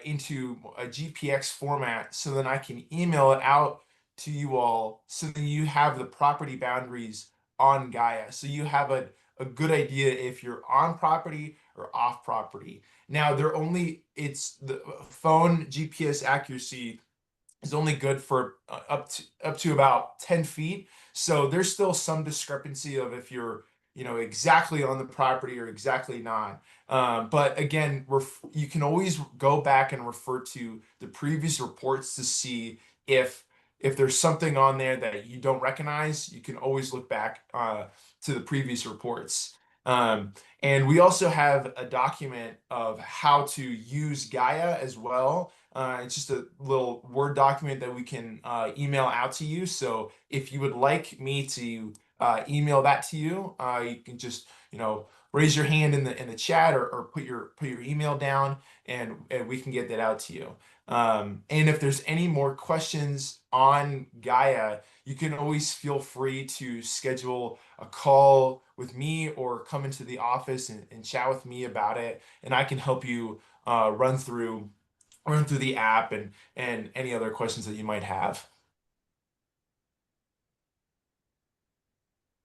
into a GPX format, so then I can email it out to you all, so that you have the property boundaries on Gaia. So you have a good idea if you're on property or off property. Now, it's the phone GPS accuracy is only good for up to about 10 feet. So there's still some discrepancy of if you're exactly on the property or exactly not. But again, you can always go back and refer to the previous reports to see if there's something on there that you don't recognize. You can always look back to the previous reports. And we also have a document of how to use Gaia as well. It's just a little Word document that we can email out to you. So if you would like me to email that to you, you can just raise your hand in the chat, or put your email down, and we can get that out to you. And if there's any more questions on Gaia, you can always feel free to schedule a call with me, or come into the office and chat with me about it, and I can help you run through the app and any other questions that you might have.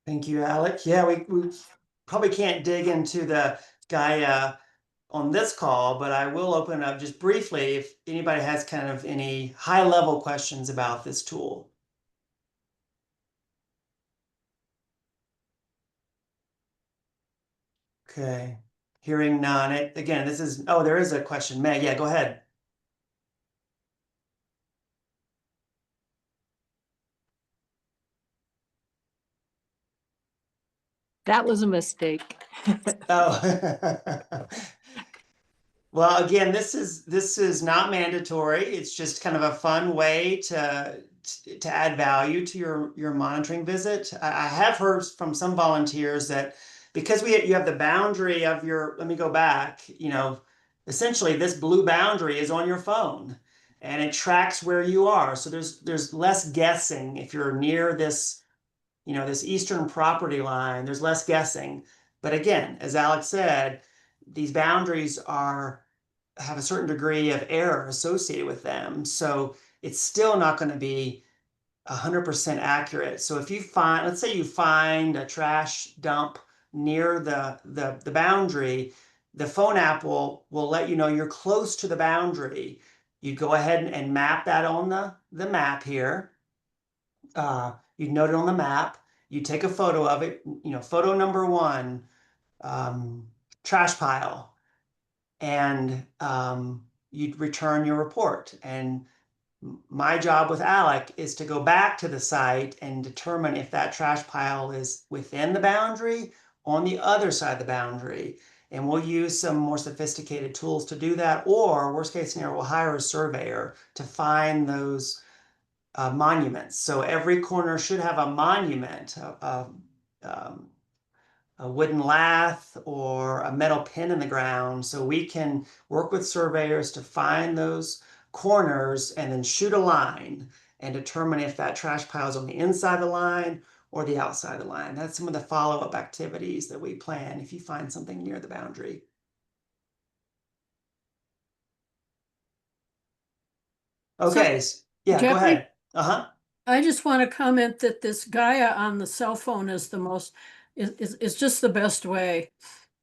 Thank you, Alec. Yeah, we probably can't dig into the Gaia on this call, but I will open it up just briefly if anybody has kind of any high-level questions about this tool. Okay, hearing none. Again, there is a question. Meg, yeah, go ahead. That was a mistake. Oh. Well, again, this is not mandatory. It's just kind of a fun way to add value to your monitoring visit. I have heard from some volunteers that because you have the boundary of let me go back, essentially this blue boundary is on your phone. and it tracks where you are. So there's less guessing if you're near this, this eastern property line, there's less guessing. But again, as Alex said, these boundaries have a certain degree of error associated with them. So it's still not going to be 100% accurate. So if you find, let's say you find a trash dump near the boundary, the phone app will let you know you're close to the boundary. You go ahead and map that on the map here. You note it on the map. You take a photo of it. Photo number one, trash pile, and you'd return your report. And my job with Alec is to go back to the site and determine if that trash pile is within the boundary, on the other side of the boundary. And we'll use some more sophisticated tools to do that, or worst case scenario, we'll hire a surveyor to find those monuments. So every corner should have a monument, um, a wooden lath or a metal pin in the ground, so we can work with surveyors to find those corners and then shoot a line and determine if that trash pile is on the inside of the line or the outside of the line. That's some of the follow-up activities that we plan if you find something near the boundary. Okay, yeah, go Jeffrey? ahead. Uh-huh. I just want to comment that this Gaia on the cell phone is is just the best way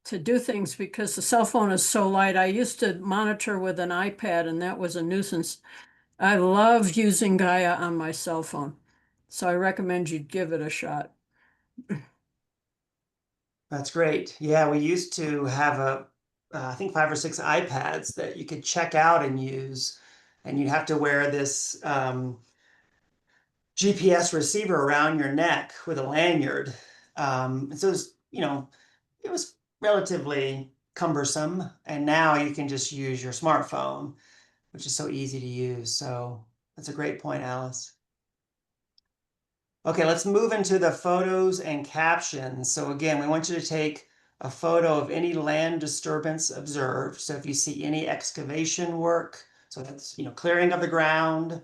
to do things because the cell phone is so light. I used to monitor with an iPad and that was a nuisance. I love using Gaia on my cell phone. So I recommend you give it a shot. That's great. Yeah, we used to have I think 5 or 6 iPads that you could check out and use, and you'd have to wear this GPS receiver around your neck with a lanyard. And so it was relatively cumbersome, and now you can just use your smartphone, which is so easy to use. So that's a great point, Alice. Okay, let's move into the photos and captions. So again, we want you to take a photo of any land disturbance observed. So if you see any excavation work, so that's, clearing of the ground.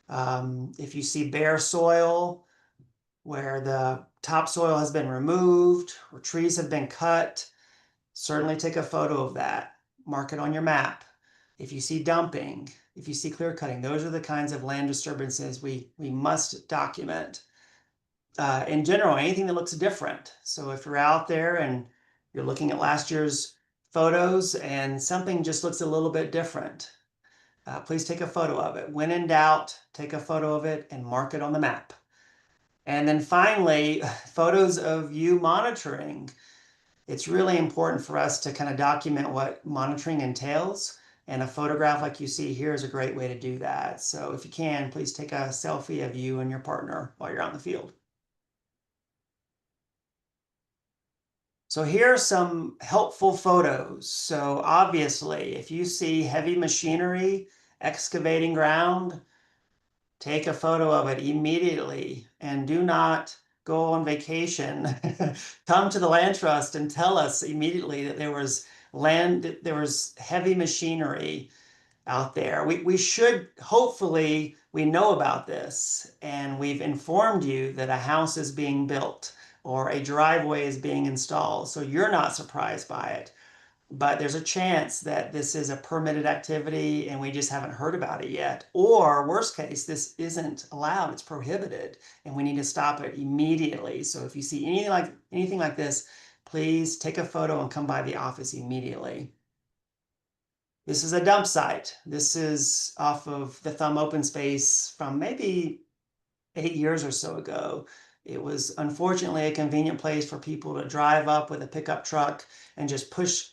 If you see bare soil where the topsoil has been removed or trees have been cut, certainly take a photo of that. Mark it on your map. If you see dumping, if you see clear cutting, those are the kinds of land disturbances we must document. In general, anything that looks different. So if you're out there and you're looking at last year's photos and something just looks a little bit different, please take a photo of it. When in doubt, take a photo of it and mark it on the map. And then finally, photos of you monitoring. It's really important for us to kind of document what monitoring entails. And a photograph like you see here is a great way to do that. So if you can, please take a selfie of you and your partner while you're out in the field. So here are some helpful photos. So obviously, if you see heavy machinery excavating ground, take a photo of it immediately and do not go on vacation. Come to the land trust and tell us immediately that there was heavy machinery out there. We should, hopefully, we know about this and we've informed you that a house is being built or a driveway is being installed. So you're not surprised by it. But there's a chance that this is a permitted activity and we just haven't heard about it yet. Or worst case, this isn't allowed, it's prohibited, and we need to stop it immediately. So if you see anything like this, please take a photo and come by the office immediately. This is a dump site. This is off of the Thumb Open Space from maybe 8 years or so ago. It was unfortunately a convenient place for people to drive up with a pickup truck and just push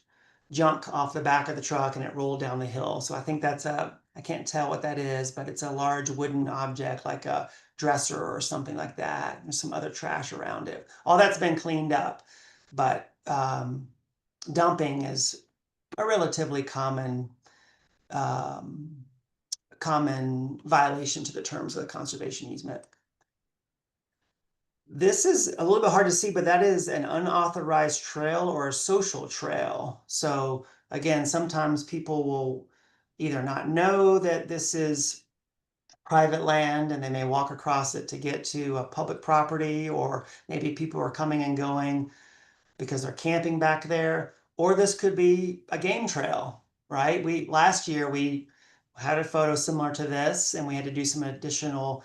junk off the back of the truck and it rolled down the hill. So I think I can't tell what that is, but it's a large wooden object like a dresser or something like that. There's some other trash around it. All that's been cleaned up, but dumping is a relatively common violation to the terms of the conservation easement. This is a little bit hard to see, but that is an unauthorized trail or a social trail. So again, sometimes people will either not know that this is private land and they may walk across it to get to a public property, or maybe people are coming and going because they're camping back there, or this could be a game trail, right? Last year we had a photo similar to this, and we had to do some additional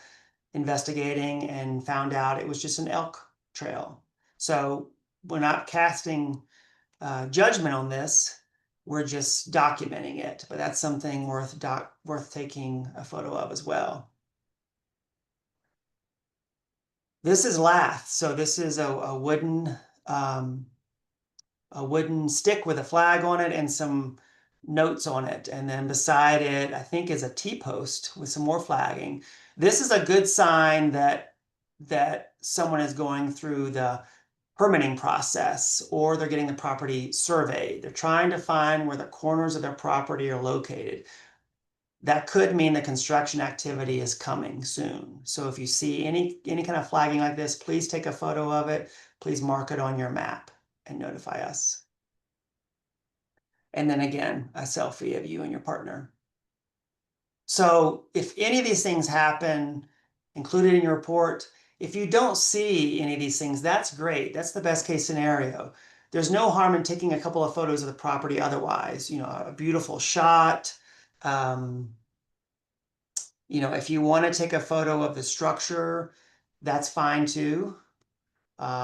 investigating and found out it was just an elk trail. So we're not casting judgment on this. We're just documenting it, but that's something worth taking a photo of as well. This is lath, so this is a wooden stick with a flag on it and some notes on it. And then beside it, I think, is a T-post with some more flagging. This is a good sign that someone is going through the permitting process, or they're getting the property surveyed. They're trying to find where the corners of their property are located. That could mean the construction activity is coming soon. So if you see any kind of flagging like this, please take a photo of it. Please mark it on your map and notify us. And then again, a selfie of you and your partner. So if any of these things happen, included in your report, if you don't see any of these things, that's great. That's the best case scenario. There's no harm in taking a couple of photos of the property otherwise, a beautiful shot. If you want to take a photo of the structure, that's fine too.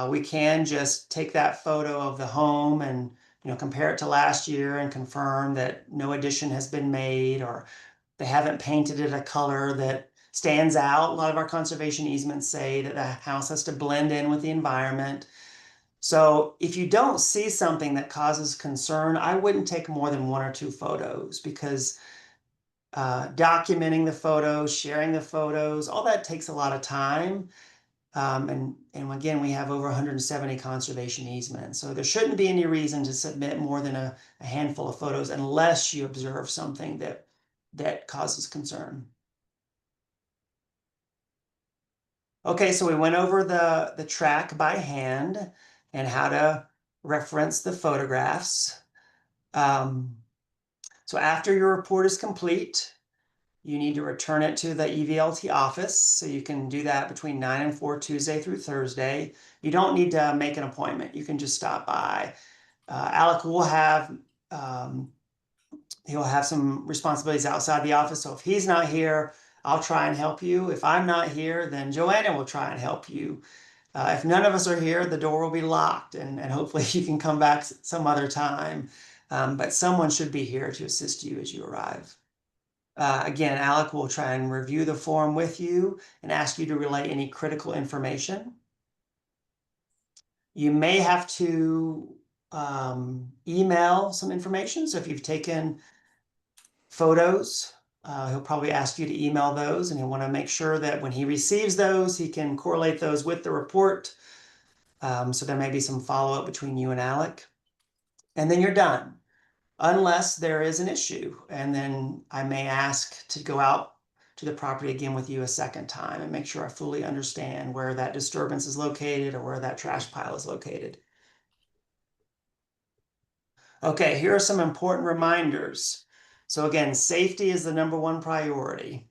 We can just take that photo of the home and compare it to last year and confirm that no addition has been made, or they haven't painted it a color that stands out. A lot of our conservation easements say that the house has to blend in with the environment. So if you don't see something that causes concern, I wouldn't take more than 1 or 2 photos, because documenting the photos, sharing the photos, all that takes a lot of time. And again, we have over 170 conservation easements. So there shouldn't be any reason to submit more than a handful of photos unless you observe something that causes concern. Okay, so we went over the track by hand and how to reference the photographs. So after your report is complete, you need to return it to the EVLT office. So you can do that between 9 and 4, Tuesday through Thursday. You don't need to make an appointment. You can just stop by. Alec will he'll have some responsibilities outside the office. So if he's not here, I'll try and help you. If I'm not here, then Joanna will try and help you. If none of us are here, the door will be locked, and hopefully you can come back some other time. But someone should be here to assist you as you arrive. Again, Alec will try and review the form with you and ask you to relay any critical information. You may have to email some information. So if you've taken photos, he'll probably ask you to email those, and he'll want to make sure that when he receives those, he can correlate those with the report. So there may be some follow-up between you and Alec. And then you're done, unless there is an issue. And then I may ask to go out to the property again with you a second time and make sure I fully understand where that disturbance is located or where that trash pile is located. Okay, here are some important reminders. So again, safety is the #1 priority.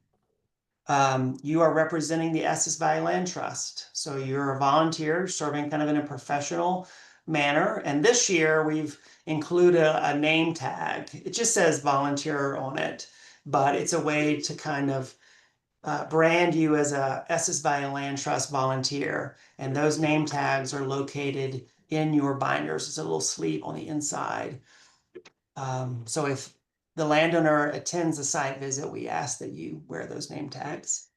You are representing the Estes Valley Land Trust. So you're a volunteer serving kind of in a professional manner. And this year we've included a name tag. It just says volunteer on it, but it's a way to kind of brand you as a Estes Valley Land Trust volunteer. And those name tags are located in your binders. It's a little sleeve on the inside. So if the landowner attends a site visit, we ask that you wear those name tags.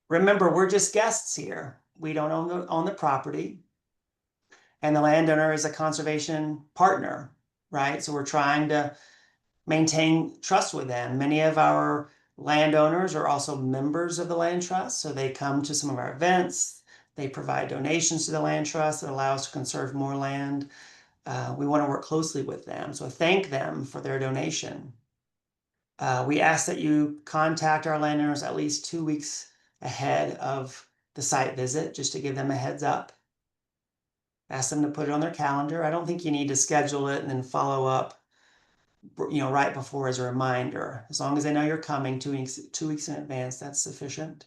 Remember, we're just guests here. We don't own the property. And the landowner is a conservation partner, right? So we're trying to maintain trust with them. Many of our landowners are also members of the land trust. So they come to some of our events. They provide donations to the land trust that allow us to conserve more land. We want to work closely with them. So thank them for their donation. We ask that you contact our landowners at least 2 weeks ahead of the site visit, just to give them a heads up. Ask them to put it on their calendar. I don't think you need to schedule it and then follow up right before as a reminder. As long as they know you're coming 2 weeks in advance, that's sufficient.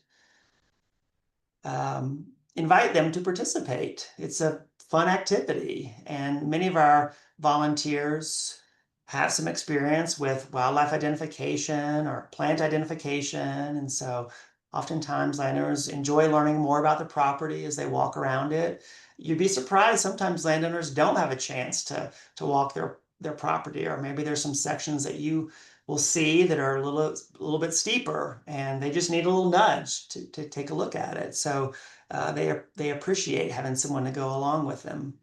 Invite them to participate. It's a fun activity, and many of our volunteers have some experience with wildlife identification or plant identification, and so oftentimes landowners enjoy learning more about the property as they walk around it. You'd be surprised, sometimes landowners don't have a chance to walk their property, or maybe there's some sections that you will see that are a little bit steeper, and they just need a little nudge to take a look at it. So they appreciate having someone to go along with them.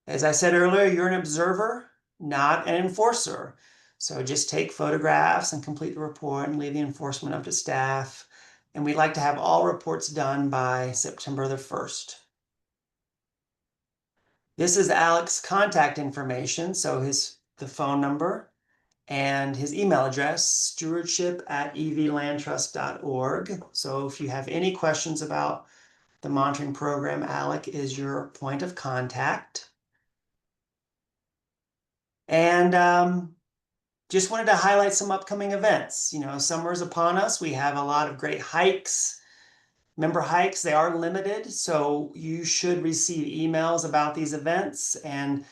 As I said earlier, you're an observer, not an enforcer. So just take photographs and complete the report and leave the enforcement up to staff. And we'd like to have all reports done by September the 1st. This is Alec's contact information, so the phone number and his email address, stewardship@evlandtrust.org. So if you have any questions about the monitoring program, Alec is your point of contact. And just wanted to highlight some upcoming events. Summer is upon us. We have a lot of great hikes. Member hikes, they are limited, so you should receive emails about these events. And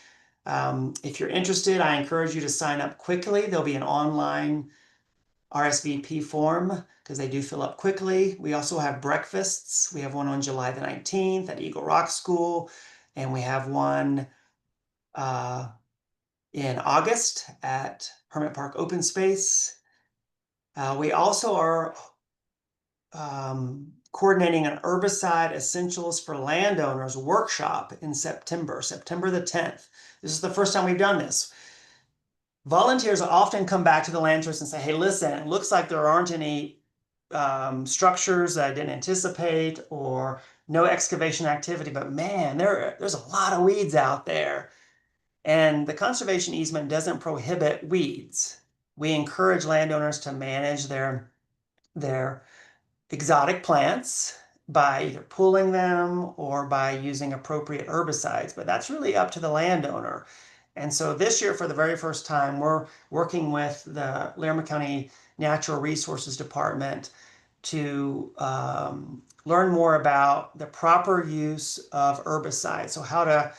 if you're interested, I encourage you to sign up quickly. There'll be an online RSVP form because they do fill up quickly. We also have breakfasts. We have one on July the 19th at Eagle Rock School, and we have one in August at Hermit Park Open Space. We also are coordinating an herbicide essentials for landowners workshop in September the 10th. This is the first time we've done this. Volunteers often come back to the land trust and say, hey, listen, it looks like there aren't any structures that I didn't anticipate or no excavation activity, but man, there's a lot of weeds out there. And the conservation easement doesn't prohibit weeds. We encourage landowners to manage their exotic plants by either pulling them or by using appropriate herbicides, but that's really up to the landowner. And so this year, for the very first time, we're working with the Larimer County Natural Resources Department to learn more about the proper use of herbicides. So how to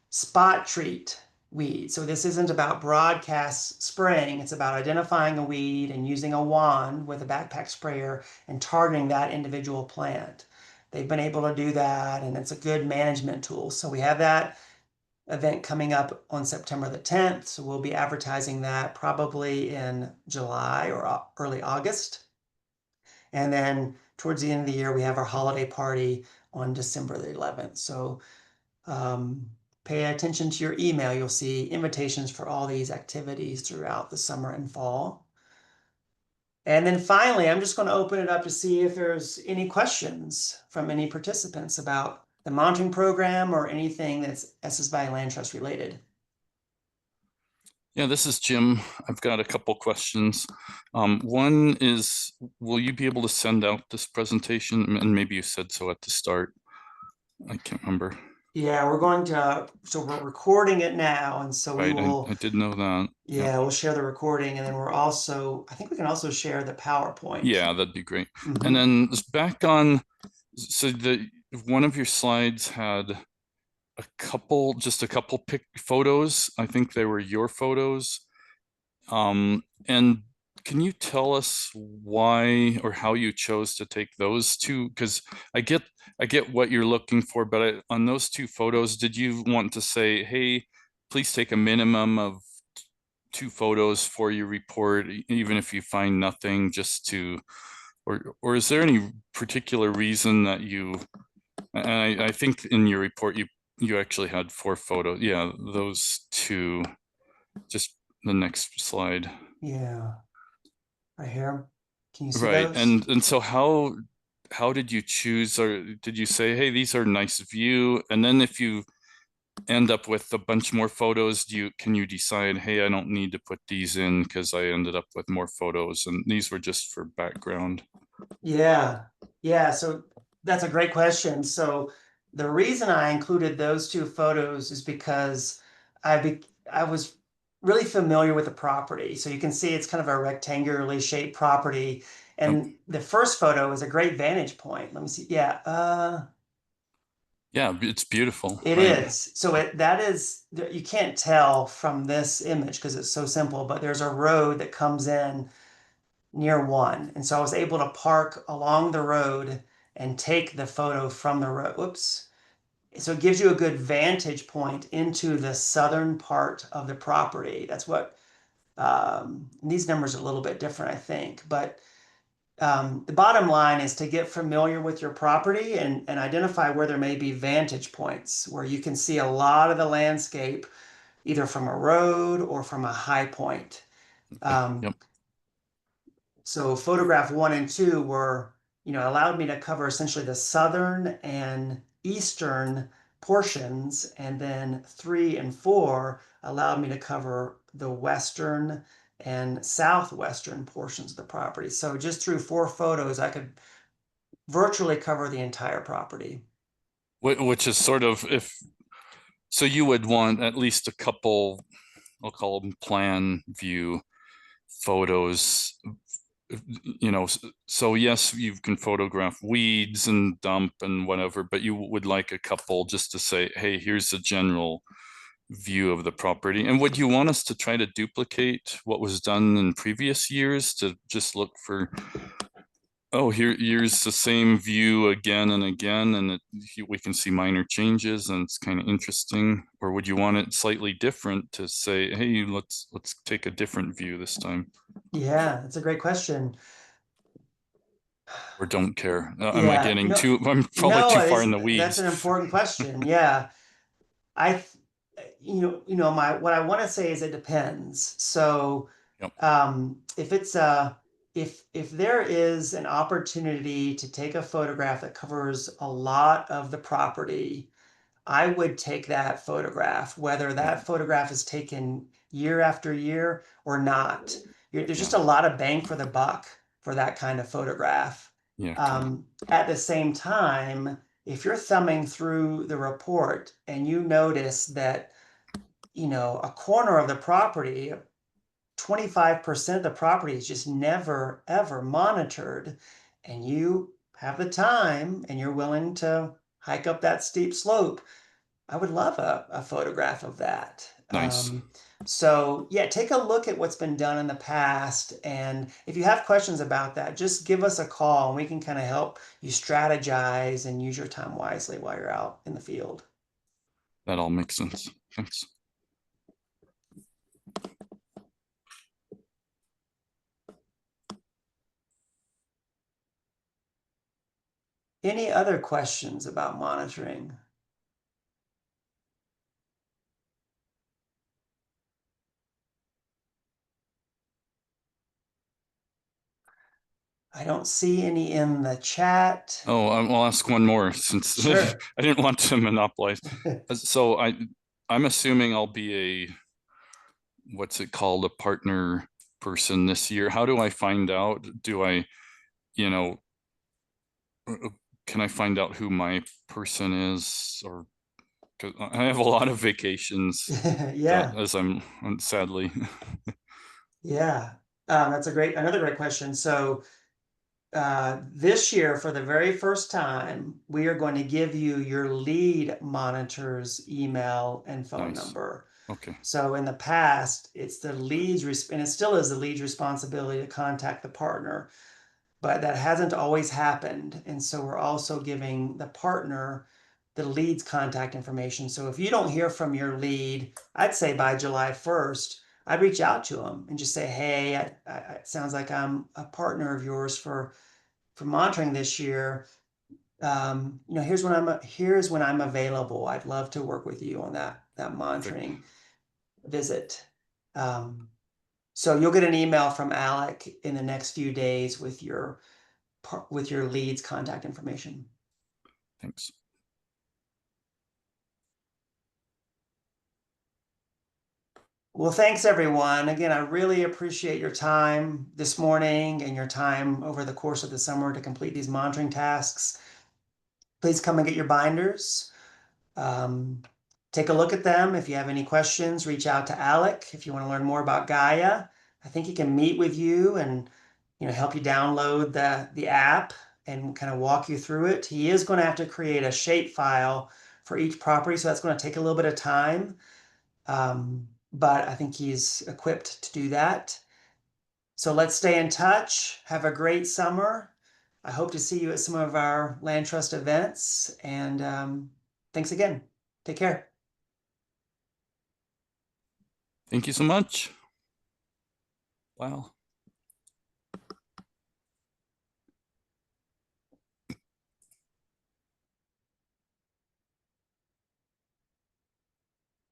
spot treat weeds. So this isn't about broadcast spraying. It's about identifying a weed and using a wand with a backpack sprayer and targeting that individual plant. They've been able to do that, and it's a good management tool. So we have that event coming up on September the 10th. So we'll be advertising that probably in July or early August. And then towards the end of the year, we have our holiday party on December the 11th. So pay attention to your email. You'll see invitations for all these activities throughout the summer and fall. And then finally, I'm just going to open it up to see if there's any questions from any participants about the monitoring program or anything that's Estes Valley Land Trust related. Yeah, this is Jim. I've got a couple questions. One is, will you be able to send out this presentation? And maybe you said so at the start. I can't remember. Yeah, so we're recording it now, and so we Right, will. I did know that. Yeah, we'll share the recording, and then I think we can also share the PowerPoint. Yeah, that'd be great. Mhm. And then back on, so one of your slides had just a couple photos. I think they were your photos. And can you tell us why or how you chose to take those two? Because I get what you're looking for, but on those two photos, did you want to say, hey, please take a minimum of 2 photos for your report, even if you find nothing, just to, or is there any particular reason that you, and I think in your report, you actually had 4 photos. Yeah, those 2, just the next slide. Yeah, right here. Can you see Right, those? and so how did you choose, or did you say, hey, these are nice view, and then if you end up with a bunch more photos, can you decide, hey, I don't need to put these in because I ended up with more photos, and these were just for background? Yeah, so that's a great question. So the reason I included those 2 photos is because I was really familiar with the property. So you can see it's kind of a rectangularly shaped property. And the first photo is a great vantage point. Let me see. Yeah, Yeah, it's beautiful. it is. So that is, you can't tell from this image because it's so simple, but there's a road that comes in near one. And so I was able to park along the road and take the photo from the road. Whoops. So it gives you a good vantage point into the southern part of the property. That's what, these numbers are a little bit different, I think, but the bottom line is to get familiar with your property and identify where there may be vantage points where you can see a lot of the landscape either from a road or from a high point. Yep. So photograph 1 and 2 were, allowed me to cover essentially the southern and eastern portions, and then 3 and 4 allowed me to cover the western and southwestern portions of the property. So just through 4 photos, I could virtually cover the entire property. Which is sort of, so you would want at least a couple, I'll call them plan view photos, so yes, you can photograph weeds and dump and whatever, but you would like a couple just to say, hey, here's a general view of the property. And would you want us to try to duplicate what was done in previous years to just look for, oh, here's the same view again and again, and we can see minor changes and it's kind of interesting? Or would you want it slightly different to say, hey, let's take a different view this time? Yeah, that's a great question. Or don't care? Am I Yeah, getting no, too, I'm probably no, too far in the that's weeds. an important question. Yeah. I, what I want to say is it depends. So, Yep. if it's if there is an opportunity to take a photograph that covers a lot of the property, I would take that photograph, whether that photograph is taken year after year or not. There's just a lot of bang for the buck for that kind of photograph. Yeah, okay. At the same time, if you're thumbing through the report and you notice that, a corner of the property, 25% of the property is just never, ever monitored, and you have the time and you're willing to hike up that steep slope, I would love a photograph of that. Nice. So yeah, take a look at what's been done in the past. And if you have questions about that, just give us a call and we can kind of help you strategize and use your time wisely while you're out in the field. That all makes sense. Thanks. Any other questions about monitoring? I don't see any in the chat. Oh, I'll ask one more since Sure. I didn't want to monopolize. So I'm assuming I'll be a, what's it called, a partner person this year. How do I find out? Do I, you know, can I find out who my person is? Or 'cause I have a lot of vacations Yeah. as I'm sadly. Yeah. That's another great question. So this year, for the very first time, we are going to give you your lead monitor's email and phone Nice. number. Okay. So in the past, it's the lead's, and it still is the lead's responsibility to contact the partner, but that hasn't always happened. And so we're also giving the partner the lead's contact information. So if you don't hear from your lead, I'd say by July 1st, I'd reach out to them and just say, hey, it sounds like I'm a partner of yours for monitoring this year. Here's when I'm available. I'd love to work with you on that monitoring visit. So you'll get an email from Alec in the next few days with your lead's contact information. Thanks. Well, thanks everyone. Again, I really appreciate your time this morning and your time over the course of the summer to complete these monitoring tasks. Please come and get your binders. take a look at them. If you have any questions, reach out to Alec. If you want to learn more about Gaia, I think he can meet with you and help you download the app and kind of walk you through it. He is going to have to create a shape file for each property, so that's going to take a little bit of time. But I think he's equipped to do that. So let's stay in touch. Have a great summer. I hope to see you at some of our Land Trust events. And thanks again. Take care. Thank you so much. Wow.